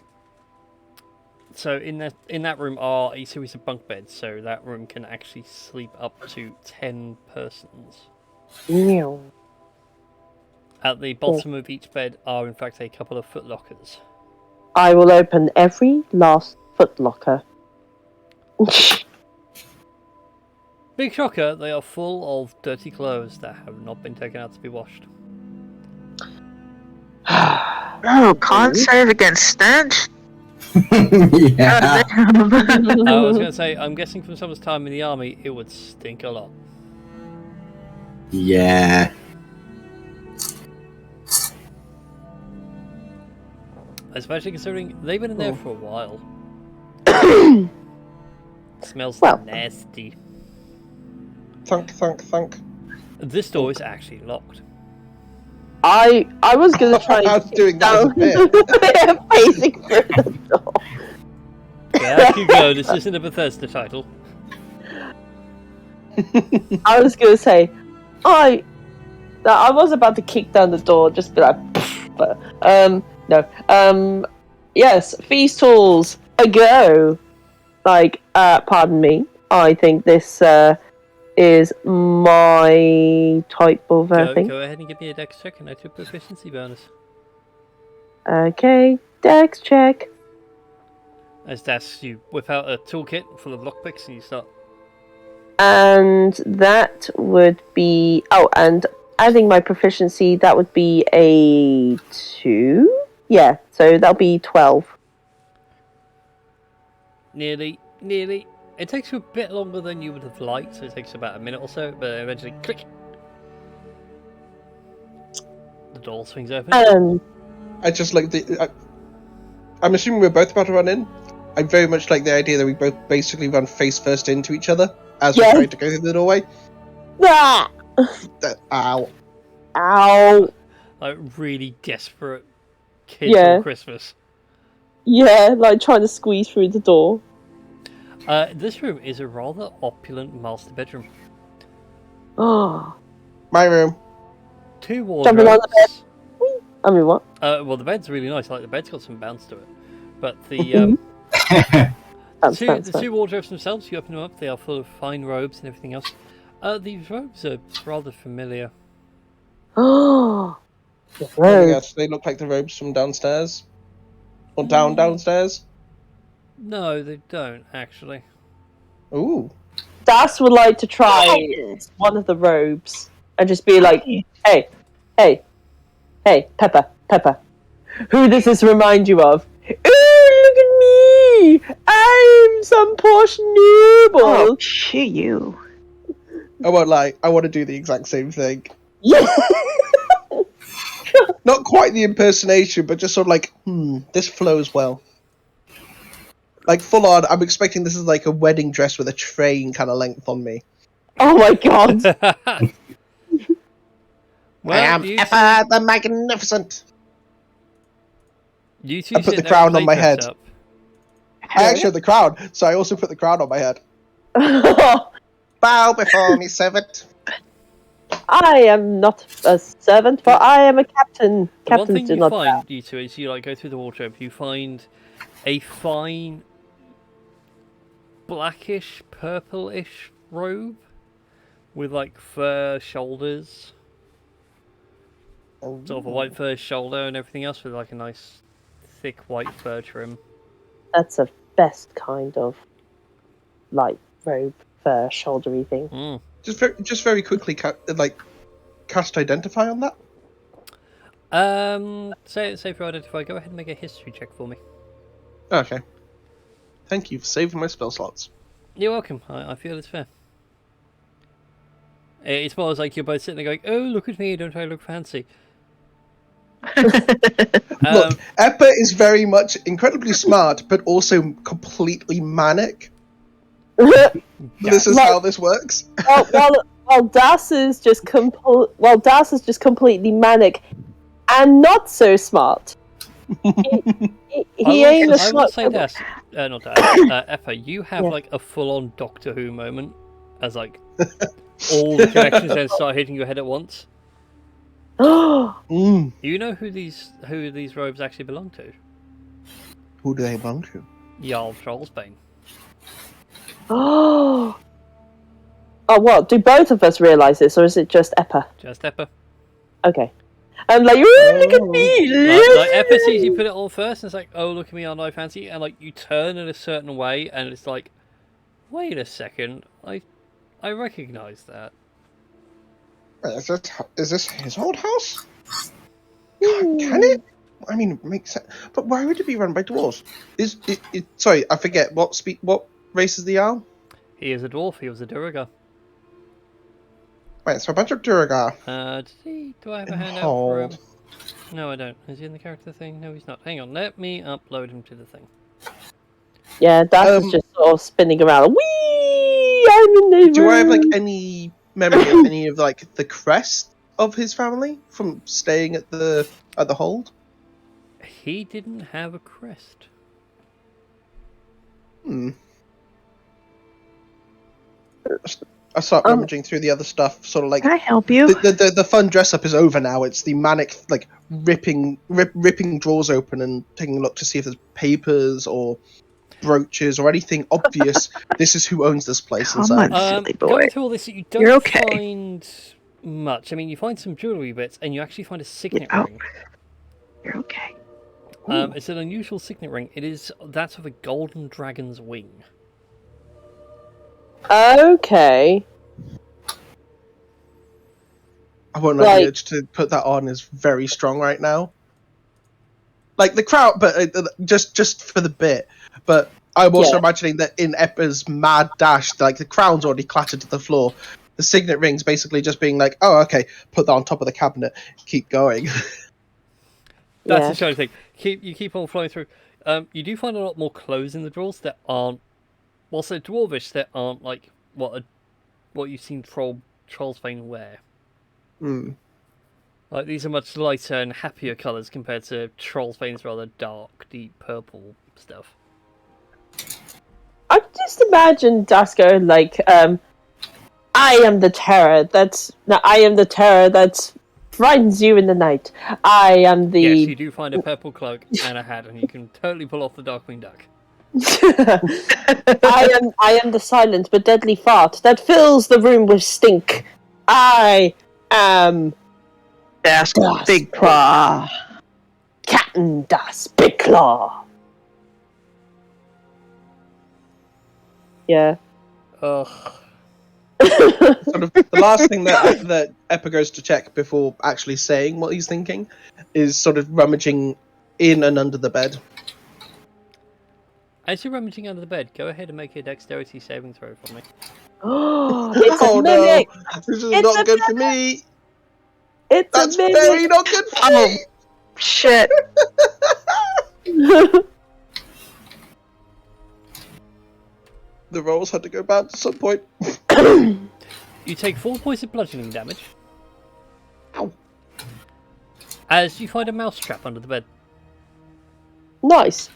in that room are a series of bunk beds, so that room can actually sleep up to 10 persons. Meow. At the bottom of each bed are in fact a couple of footlockers. I will open every last footlocker. Big shocker, they are full of dirty clothes that have not been taken out to be washed. Oh, con save against stench? Yeah. I was going to say, I'm guessing from someone's time in the army, it would stink a lot. Yeah. Especially considering they've been in there for a while. Smells Well. nasty. Thunk. This door is actually locked. I was gonna try I and was doing that as a bit. facing through the door. Yeah, you go. This isn't a Bethesda title. I was gonna say, I was about to kick down the door, just be like, but no. Yes, feast tools, a go. Pardon me. I think this is my type of thing. Go ahead and give me a dex check and I took proficiency bonus. Okay, dex check. As that's you whip out a toolkit full of lockpicks and you start And that would be... Oh, and adding my proficiency, that would be a 2? Yeah, so that'll be 12. Nearly. It takes you a bit longer than you would have liked, so it takes about a minute or so, but eventually, click! The door swings open. I just like I'm assuming we're both about to run in. I very much like the idea that we both basically run face first into each other as we're trying to go through the doorway. Ah! Ow. Ow! Like, really desperate kids on Christmas. Yeah, like trying to squeeze through the door. This room is a rather opulent master bedroom. Oh. My room. 2 Jumping on the wardrobes. bed. I mean, what? Well, the bed's really nice. Like, the bed's got some bounce to it. But the two wardrobes themselves, you open them up, they are full of fine robes and everything else. These robes are rather familiar. Oh. Yes, they look like the robes from downstairs. Or downstairs. No, they don't, actually. Ooh. Das would like to try one of the robes and just be like, hey, Pepper, who does this remind you of? Oh, look at me! I'm some posh noble! Oh, shit, you. I won't lie, I want to do the exact same thing. Yeah! Not quite the impersonation, but just sort of like, this flows well. Like, full on, I'm expecting this is like a wedding dress with a train kind of length on me. Oh my god! Well, I am Pepper the Magnificent! You two I put the crown on my head. Up. I actually have the crown, so I also put the crown on my head. Bow before me, servant. I am not a servant, for I am a captain. Captains One thing do you not find, bow. you two, is you like go through the wardrobe, you find a fine blackish, purplish robe with like fur shoulders. Sort of a white fur shoulder and everything else with like a nice thick white fur trim. That's a best kind of light robe, fur, shouldery thing. Just very quickly, cast Identify on that. Say for identify. Go ahead and make a history check for me. Okay. Thank you for saving my spell slots. You're welcome. I feel it's fair. It's more like you're both sitting there going, "Oh, look at me! Don't I look fancy?" Look, Eppa is very much incredibly smart, but also completely manic. This is how this works. While Das is just completely manic and not so smart. He ain't a I will smart. say this, not Das, Eppa, you have like a full-on Doctor Who moment, as like all the connections then start hitting your head at once. You know who these robes actually belong to? Who do they belong to? Jarl Trollsbane. Oh, what? Do both of us realise this, or is it just Eppa? Just Eppa. Okay. I'm like, oh, look at me! Like Eppa sees you put it on first, and it's like, oh, look at me, aren't I fancy? And like you turn in a certain way, and it's like, wait a second, I recognise that. Is this his old house? Can it? I mean, it makes sense. But why would it be run by dwarves? Sorry, I forget. What race is the Jarl? He is a dwarf. He was a Duergar. Wait, so a bunch of Duergar. Do I have a handout for him? No, I don't. Is he in the character thing? No, he's not. Hang on, let me upload him to the thing. Yeah, Das is just sort of spinning around. Whee! I'm in the Do I have like any memory of any of like the crest of his family from staying at the hold? He didn't have a crest. I start rummaging through the other stuff, sort of like. Can I help you? The fun dress up is over now. It's the manic, like ripping drawers open and taking a look to see if there's papers or brooches or anything obvious. This is who owns this place. Come on, silly boy. Going through all this, you don't find much. I mean, you find some jewellery bits, and you actually find a signet ring. You're okay. It's an unusual signet ring. It is that of a golden dragon's wing. Okay. I won't lie, Like- the urge to put that on is very strong right now. Like the crowd, but just for the bit. But I'm also Yeah. imagining that in Eppa's mad dash, like the crown's already clattered to the floor. The signet ring's basically just being like, "Oh, okay, put that on top of the cabinet, keep going." That's Yeah. the shiny thing. You keep on flying through. You do find a lot more clothes in the drawers that aren't, whilst they're dwarvish, that aren't like what you've seen Troll's Vein wear. Hmm. Like these are much lighter and happier colours compared to Troll's Veins rather dark, deep purple stuff. I just imagine Dasko like, I am the terror that frightens you in the night. I am the. Yes, you do find a purple cloak and a hat, and you can totally pull off the Darkwing Duck. I am the silent but deadly fart that fills the room with stink. I am Das Das Big Claw. Captain Das Big Claw. Yeah. Ugh. Sort of the last thing that Eppa goes to check before actually saying what he's thinking is sort of rummaging in and under the bed. As you're rummaging under the bed, go ahead and make a dexterity saving throw for me. It's Oh a mimic. no, this is It's not a good for me. It's That's a mimic. very not good for Oh, me. shit. The rolls had to go bad at some point. You take 4 points of bludgeoning damage. Ow. As you find a mouse trap under the bed. Nice.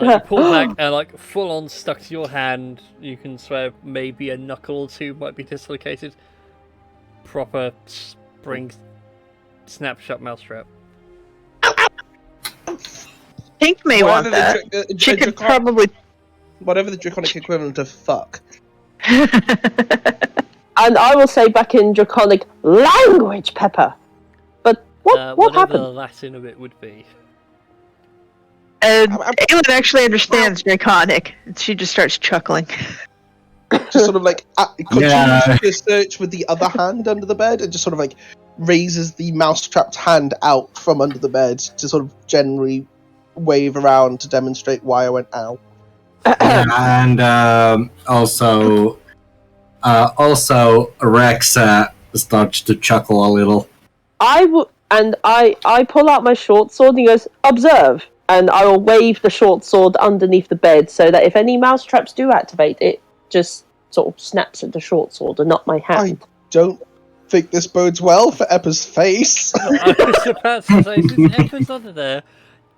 You pull back and like full on stuck to your hand. You can swear maybe a knuckle or two might be dislocated. Proper spring snapshot mousetrap. Pink may want that. She could probably. Whatever the draconic equivalent of fuck. And I will say back in draconic language, Pepper. But what Whatever happened? the Latin of it would be. And Aelin actually understands Draconic. And she just starts chuckling. Just sort of like continues Yeah. to search with the other hand under the bed and just sort of like raises the mouse-trapped hand out from under the bed to sort of generally wave around to demonstrate why I went ow. And also Rex starts to chuckle a little. I pull out my short sword and he goes, observe. And I will wave the short sword underneath the bed so that if any mouse traps do activate, it just sort of snaps at the short sword and not my hand. I don't think this bodes well for Eppa's face. I was about to say, since Emperor's under there,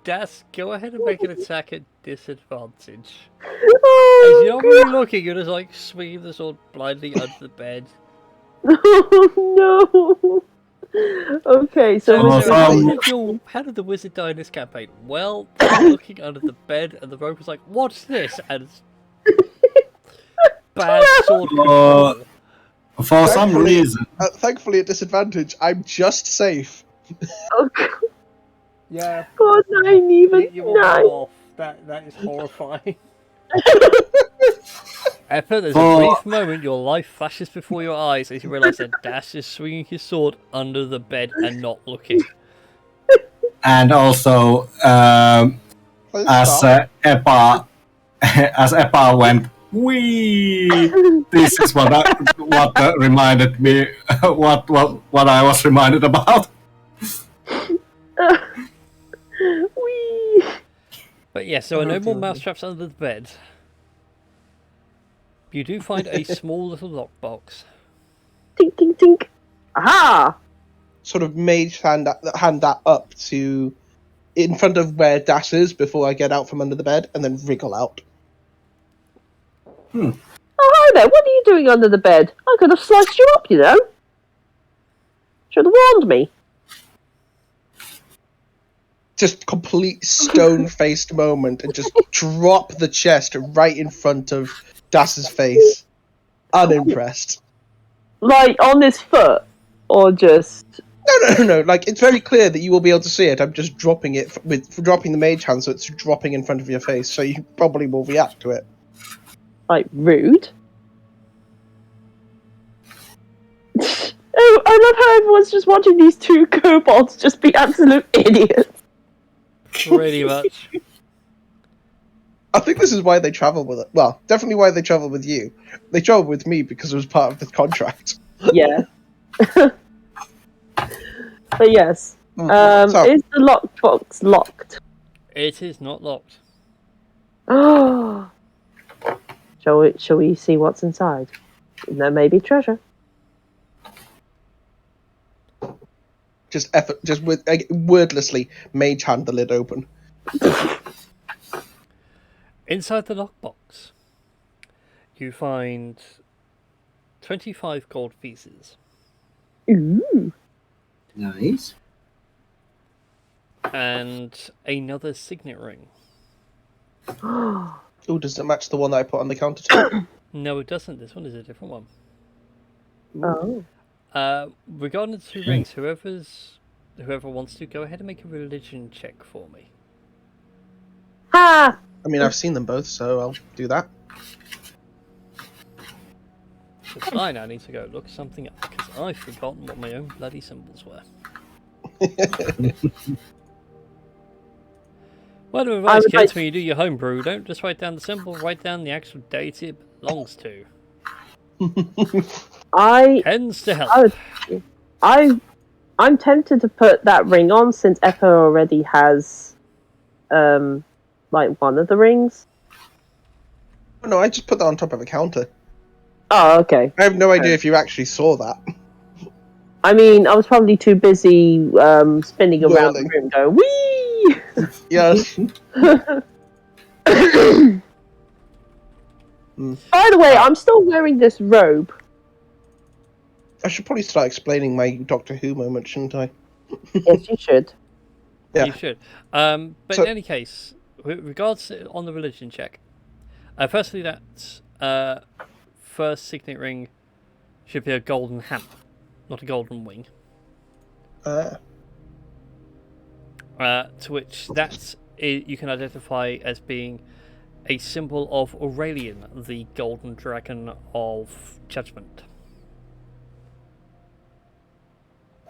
Das, go ahead and make an attack at disadvantage. As you're not really looking, you're just like swinging the sword blindly under the bed. No. Okay, so Oh, How did the wizard die in this campaign? Well, they're looking under the bed, and the rope was like, "What's this?" And it's bad sword control. For some Thankfully- reason, Thankfully, at disadvantage, I'm just safe. oh, Yeah, God, 9 even. you were 9. off. That is horrifying. Eppa, there's a Oh. brief moment your life flashes before your eyes as you realise that Das is swinging his sword under the bed and not looking. and also as Eppa went wee. This is what reminded me what I was reminded about. Whee. But yeah, so no more mousetraps under the bed. You do find a small little lockbox. Tink, tink, tink. Aha! Sort of mage hand that up to in front of where Dash is before I get out from under the bed, and then wriggle out. Oh, hi there. What are you doing under the bed? I could have sliced you up, you know. Should have warned me. Just complete stone-faced moment, and just drop the chest right in front of Das's face. Unimpressed. Like, on his foot? Or just... No. Like, it's very clear that you will be able to see it. I'm just dropping it dropping the mage hand, so it's dropping in front of your face. So you probably will react to it. like rude. Oh, I love how everyone's just watching these two kobolds just be absolute idiots. Pretty much. I think this is why they travel with it. Well, definitely why they travel with you. They travel with me because it was part of the contract. Yeah. But yes. So- Is the lockbox locked? It is not locked. Oh. Shall we see what's inside? There may be treasure. Just wordlessly mage hand the lid open. Inside the lockbox, you find 25 gold pieces. Ooh. Nice. And another signet ring. Oh, does it match the one that I put on the counter? No, it doesn't. This one is a different one. Oh. Regarding the two rings, whoever wants to, go ahead and make a religion check for me. Ha! I mean, I've seen them both, so I'll do that. Because I now need to go look something up, because I've forgotten what my own bloody symbols were. Word of advice, kids, when you do your homebrew, don't just write down the symbol, write down the actual deity it belongs to. Tends to help. I'm tempted to put that ring on since Eppa already has, like one of the rings. No, I just put that on top of a counter. Oh, okay. I have no idea if you actually saw that. I mean, I was probably too busy spinning around the Whirling. room going, wee! Yes. By the way, I'm still wearing this robe. I should probably start explaining my Doctor Who moment, shouldn't I? Yes, you should. Yeah. You should. But So- in any case, with regards to, on the religion check, firstly, that first signet ring should be a golden hammer, not a golden wing. To which you can identify as being a symbol of Aurelian, the golden dragon of judgment.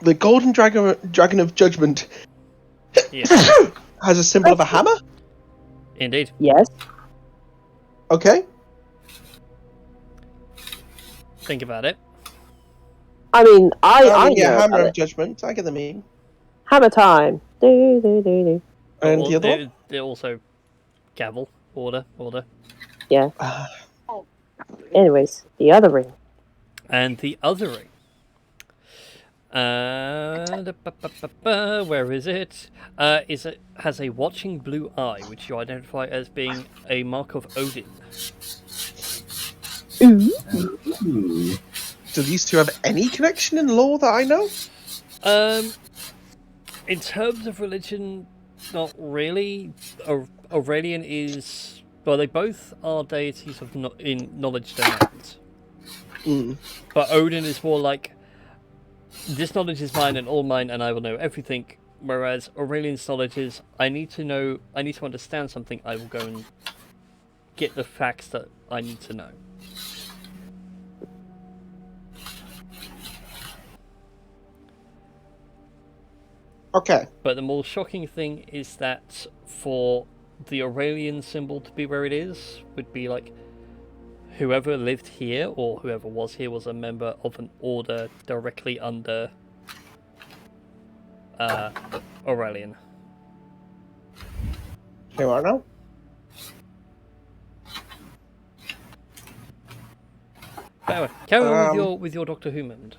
The Golden Dragon of Judgment Yes, has a symbol of a hammer? indeed. Yes. Okay. Think about it. I mean, I yeah, know Hammer about of it. Judgment. I get the meme. Hammer time. Do, do, do, do. And the other one? They're also gavel, order. Yeah. Anyways, the other ring. And the other ring. Where is it? Has a watching blue eye, which you identify as being a mark of Odin. Ooh. Do these two have any connection in lore that I know? In terms of religion, not really. Aurelian is, well, they both are deities of in knowledge domains. But Odin is more like, this knowledge is mine and all mine, and I will know everything. Whereas Aurelian's knowledge is, I need to understand something. I will go and get the facts that I need to know. Okay. But the more shocking thing is that for the Aurelian symbol to be where it is, would be like whoever lived here or whoever was here was a member of an order directly under Aurelian. Here I know. But anyway, carry on with your Doctor Who moment.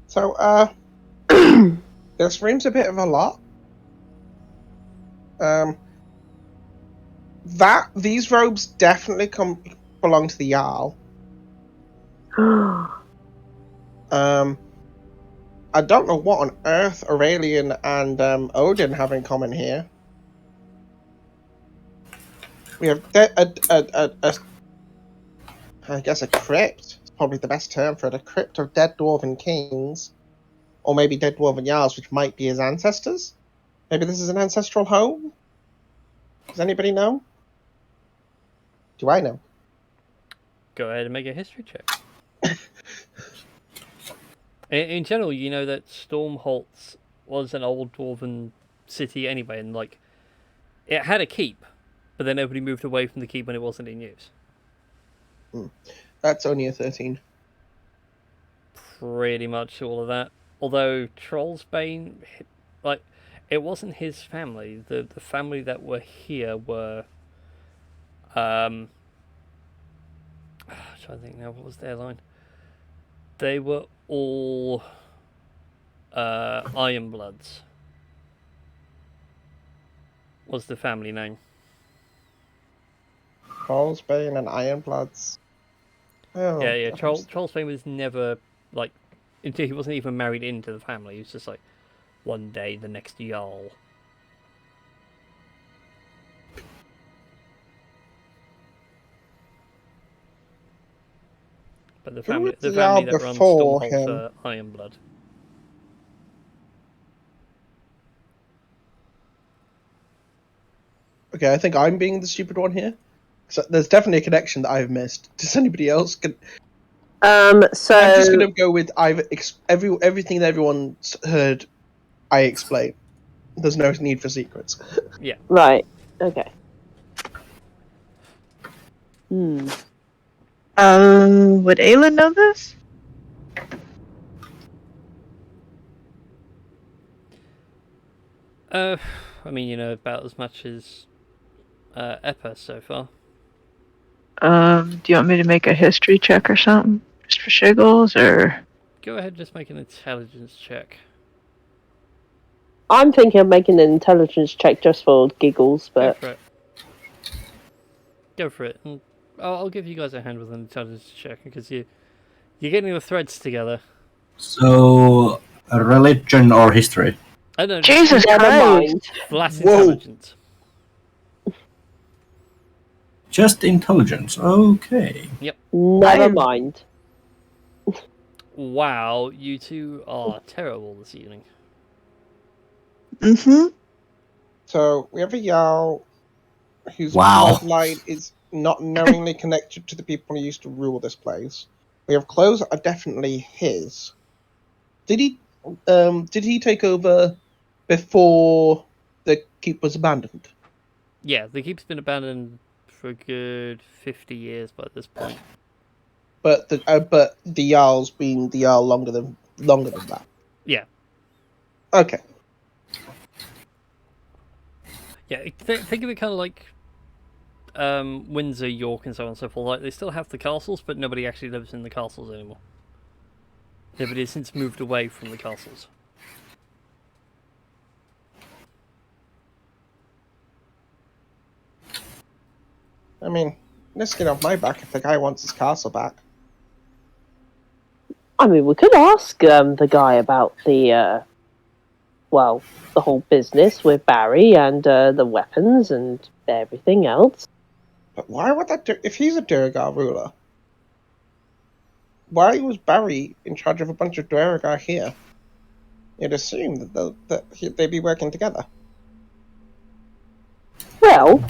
So, this seems a bit of a lot. These robes definitely belong to the Jarl. I don't know what on earth Aurelian and Odin have in common here. We have I guess a crypt. It's probably the best term for it. A crypt of dead dwarven kings. Or maybe dead dwarven jarls, which might be his ancestors. Maybe this is an ancestral home? Does anybody know? Do I know? Go ahead and make a history check. In general, you know that Stormholtz was an old dwarven city anyway, and like it had a keep, but then nobody moved away from the keep when it wasn't in use. That's only a 13. Pretty much all of that. Although Trollsbane, like, it wasn't his family. The family that were here were, I'm trying to think now. What was their line? They were all Ironbloods. Was the family name? Trollsbane and Ironbloods. Oh, Yeah. God, Trollsbane was never like, he wasn't even married into the family. He was just like, one day the next Jarl. But the family was the that Jarl runs before Stormholt him? are Ironblood. Okay, I think I'm being the stupid one here. So there's definitely a connection that I've missed. Does anybody else? So I'm just gonna go with everything that everyone's heard. I explain. There's no need for secrets. right, okay. Would Aelin know this? I mean, you know about as much as Eppa so far. Do you want me to make a history check or something? Just for shiggles, or? Go ahead, just make an intelligence check. I'm thinking of making an intelligence check just for giggles, but Go for it. And I'll give you guys a hand with an intelligence check because you're getting the threads together. So, religion or history? I don't know. Jesus never Christ! mind. Flat Whoa. intelligence. Just intelligence. Okay. Never mind. Wow, you two are terrible this evening. Mm-hmm. So we have a Jarl whose Wow. bloodline is not knowingly connected to the people who used to rule this place. We have clothes that are definitely his. Did he take over before the keep was abandoned? Yeah, the keep's been abandoned for a good 50 years by this point. But the Jarl's been the Jarl longer than that. Yeah. Okay. Yeah, think of it kind of like Windsor, York, and so on and so forth. Like, they still have the castles, but nobody actually lives in the castles anymore. Nobody has since moved away from the castles. I mean, let's get off my back if the guy wants his castle back. I mean, we could ask the guy about the whole business with Barry and the weapons and everything else. But why would that do? If he's a Duragar ruler, why was Barry in charge of a bunch of Duragar here? You'd assume that they'd be working together. Well,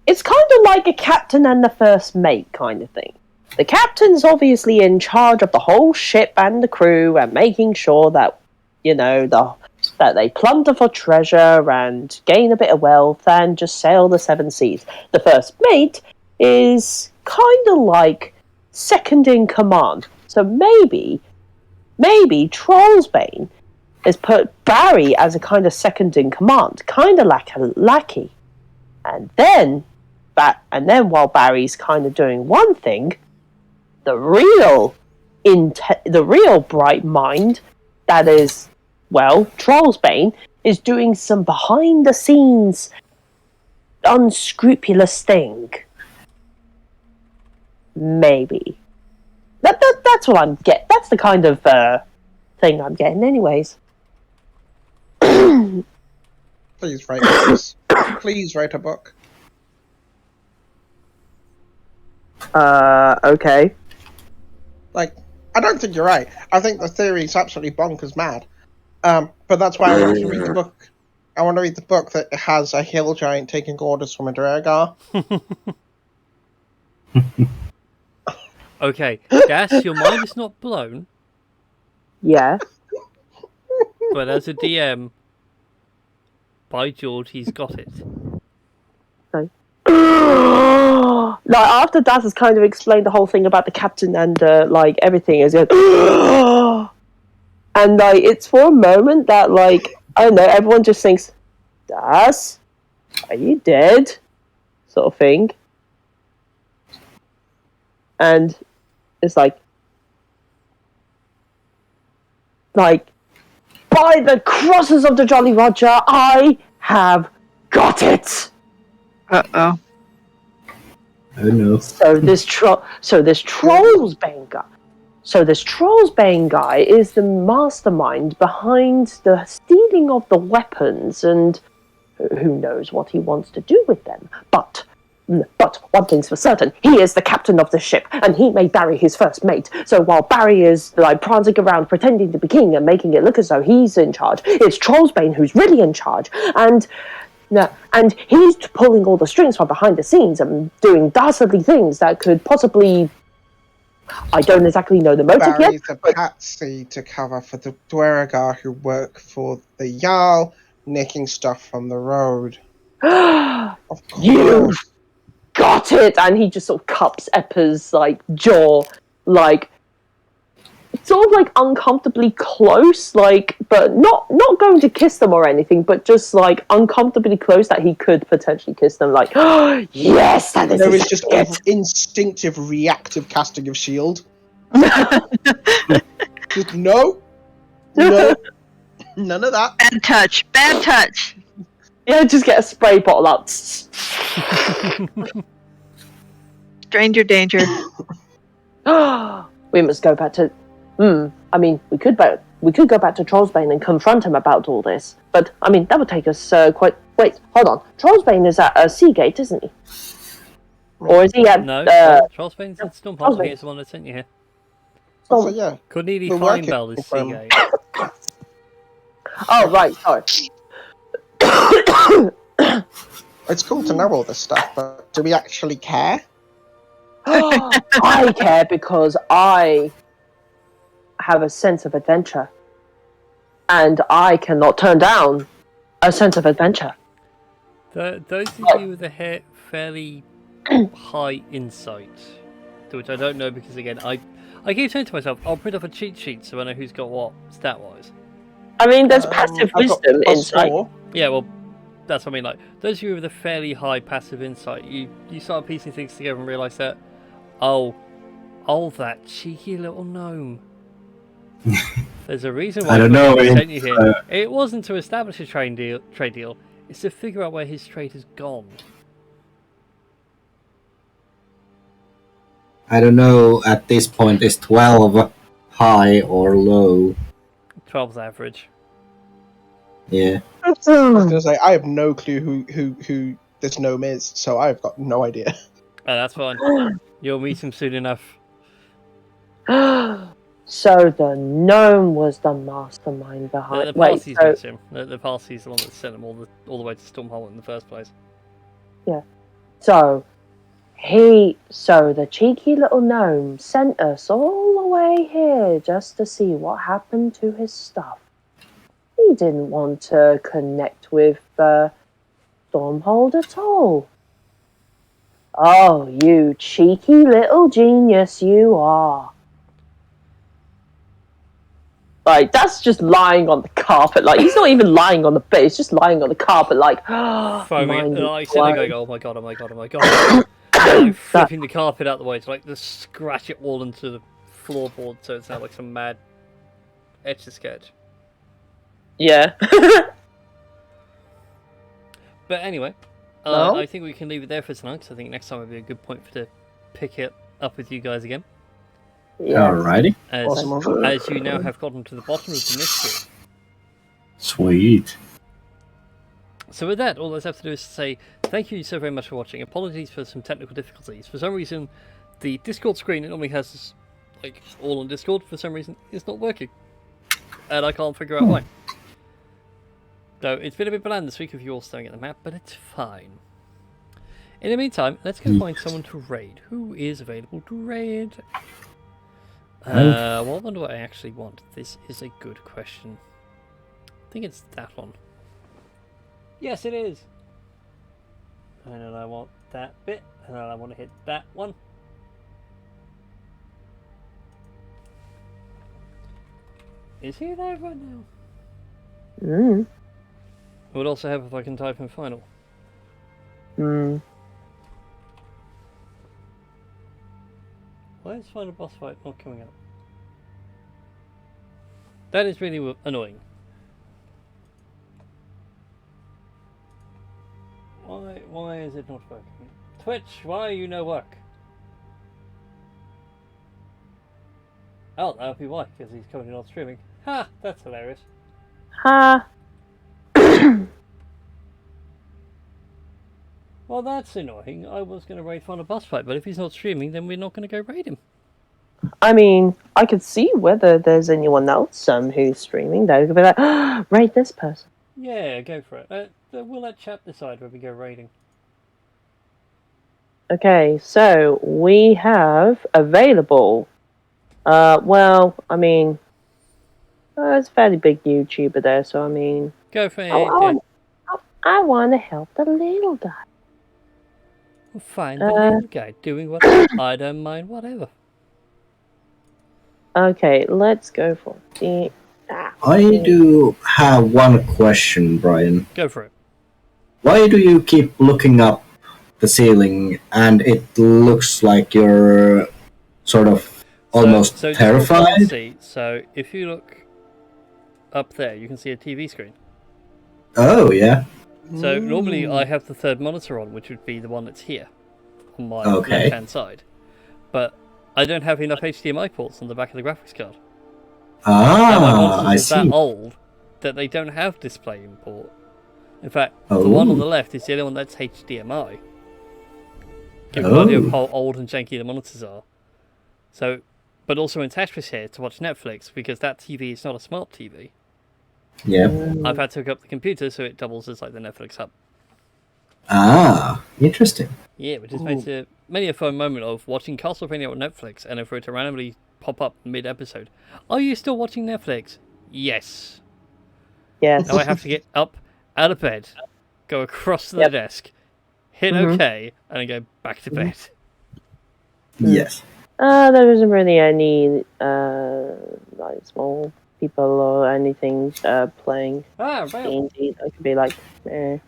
it's kind of like a captain and the first mate kind of thing. The captain's obviously in charge of the whole ship and the crew and making sure that, you know, that they plunder for treasure and gain a bit of wealth and just sail the seven seas. The first mate is kind of like second in command. So maybe Trollsbane has put Barry as a kind of second in command, kind of like a lackey. And then while Barry's kind of doing one thing, the real bright mind, that is, well, Trollsbane, is doing some behind the scenes unscrupulous thing. Maybe. That's what I'm getting. That's the kind of thing I'm getting anyways. Please write this. Please write a book. Okay. Like, I don't think you're right. I think the theory is absolutely bonkers mad. But that's why I want to read the book. I want to read the book that has a hill giant taking orders from a Duragar. Okay, Das, your mind is not blown, Yeah. but as a DM, by George, he's got it. Like after Daz has kind of explained the whole thing about the captain and like everything is and like it's for a moment that like I don't know, everyone just thinks, Daz, are you dead? Sort of thing. And it's like by the crosses of the Jolly Roger, I have got it. Uh-oh. Oh no. So this Trollsbane guy is the mastermind behind the stealing of the weapons, and who knows what he wants to do with them. But one thing's for certain, he is the captain of the ship, and he made Barry his first mate. So while Barry is like prancing around pretending to be king and making it look as though he's in charge, it's Trollsbane who's really in charge. And he's pulling all the strings from behind the scenes and doing dastardly things that could possibly... I don't exactly know the motive Barry's yet. a patsy to cover for the Dweragar who work for the Jarl, nicking stuff from the road. Of You course. got it! And he just sort of cups Eppa's like jaw, like sort of like uncomfortably close, like, but not going to kiss them or anything, but just like uncomfortably close that he could potentially kiss them. Like, oh, yes, that is There is just it. instinctive reactive casting of shield. Just no, none of that. Bad touch. Bad touch. Yeah, just get a spray bottle out. Stranger danger. We must go back to. I mean, we could go back to Trollsbane and confront him about all this. But I mean, that would take us quite. Wait, hold on. Trollsbane is at Seagate, isn't he? Or is he at? No, Trollsbane's at Stormhold. I think it's the one that sent you here. So yeah, Cornelia We're working Feinbell is with them. Seagate. Oh right, sorry. it's cool to know all this stuff, but do we actually care? I care because I have a sense of adventure, and I cannot turn down a sense of adventure. Those of you with a fairly high insight, to which I don't know because again I keep saying to myself I'll print off a cheat sheet so I know who's got what stat wise. I mean, there's passive I've got wisdom plus insight. 4. Yeah, well, that's what I mean. Like those of you with a fairly high passive insight, you start piecing things together and realise that oh, that cheeky little gnome. There's a reason why I don't know. sent you here. It wasn't to establish a trade deal. It's to figure out where his trade has gone. I don't know at this point, is 12 high or low? 12's average. Yeah. I was gonna say I have no clue who this gnome is, so I've got no idea. Oh, that's fine. You'll meet him soon enough. So the gnome was the mastermind behind. The Wait, Parsy's so with him. The Parsy's the one that sent him all the way to Stormhold in the first place. so the cheeky little gnome sent us all the way here just to see what happened to his stuff. He didn't want to connect with Stormhold at all. Oh, you cheeky little genius you are. Like, that's just lying on the carpet. Like, he's not even lying on the bed. He's just lying on the carpet, like, Foaming, mind like, is sitting there blown. going, oh my god, oh my god, oh my god. And, like, flipping the carpet out the way to like just scratch it all into the floorboard so it sounds like some mad etch-a-sketch. Yeah. But anyway, No? I think we can leave it there for tonight because I think next time would be a good point to pick it up with you guys again. Yeah. Alrighty. As you now have gotten to the bottom of the mystery. Sweet. So with that, all that's have to do is say thank you so very much for watching. Apologies for some technical difficulties. For some reason, the Discord screen it normally has like all on Discord. For some reason, it's not working, and I can't figure out why. So it's been a bit bland this week of you all staring at the map, but it's fine. In the meantime, let's go find someone to raid. Who is available to raid? What one do I actually want? This is a good question. I think it's that one. Yes, it is. And then I want that bit, and then I want to hit that one. Is he there right now? Mm. It would also help if I can type in final. Mm. Why is final boss fight not coming up? That is really annoying. Why is it not working? Twitch, why are you no work? Oh, that'll be why, because he's currently not streaming. Ha! That's hilarious. Ha! Well, that's annoying. I was going to raid Final Boss Fight, but if he's not streaming, then we're not going to go raid him. I mean, I could see whether there's anyone else who's streaming. They could be like, raid this person. Yeah, go for it. We'll let chat decide where we go raiding. Okay, so we have available. Well, I mean, it's a fairly big YouTuber there, so I mean, Go for it. I want to help the little guy. We'll find the little guy doing whatever. I don't mind whatever. Okay, let's go for the. I do have one question, Brian. Go for it. Why do you keep looking up the ceiling and it looks like you're sort of almost so terrified? So if you look up there, you can see a TV screen. Oh, yeah. So normally I have the third monitor on, which would be the one that's here on my Okay. left-hand side. But I don't have enough HDMI ports on the back of the graphics card. And my Ah, I monitors are see. that old that they don't have display import. In fact, the one on the left is the only one that's HDMI. Give you an idea of how old and janky the monitors are. So, but also in Tashris here to watch Netflix, because that TV is not a smart TV. Yeah. I've had to hook up the computer so it doubles as like the Netflix hub. Ah, interesting. Yeah, which is many a fun moment of watching Castlevania on Netflix and for it to randomly pop up mid-episode. Are you still watching Netflix? Yes. Yes. Now I have to get up out of bed, go across to the desk, hit OK, and then go back to bed. Yes. There isn't really any like small people or anything playing Rail. D&D that could be like, eh.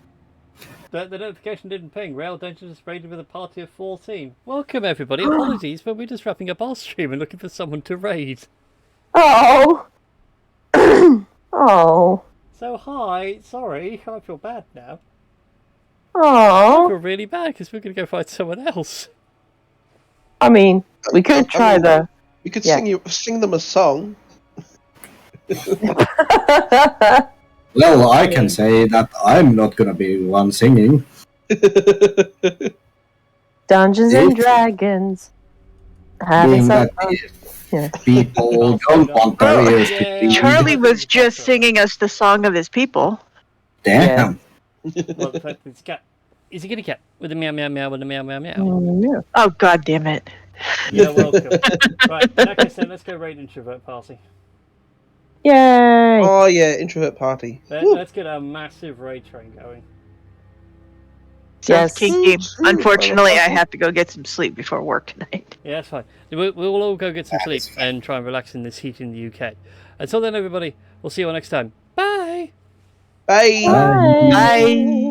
The notification didn't ping. Rail Dungeon is raided with a party of 14. Welcome, everybody. Apologies, but we're just wrapping up our stream and looking for someone to raid. Oh! Oh. So, hi. Sorry, I feel bad now. I Oh. feel really bad because we're going to go find someone else. I mean, we could try the. We could Yeah. sing them a song. Well, I can say that I'm not gonna be the one singing. Dungeons and Dragons. Having Being some that fun. Yeah. people don't want their ears to Yeah. be. Charlie was just singing us the song of his people. Damn. Well, the fact that it's cat. Is a kitty cat with a meow meow meow with a meow meow meow. Yeah. Oh, God damn it. You're welcome. Right, in that case then, let's go raid Introvert Party. Yay! Oh yeah, introvert party. Let's get a massive raid train going. Sounds Yes. kinky. Unfortunately, I have to go get some sleep before work tonight. Yeah, that's fine. We'll all go get some sleep and try and relax in this heat in the UK. Until then, everybody, we'll see you all next time. Bye! Bye. Bye. Bye.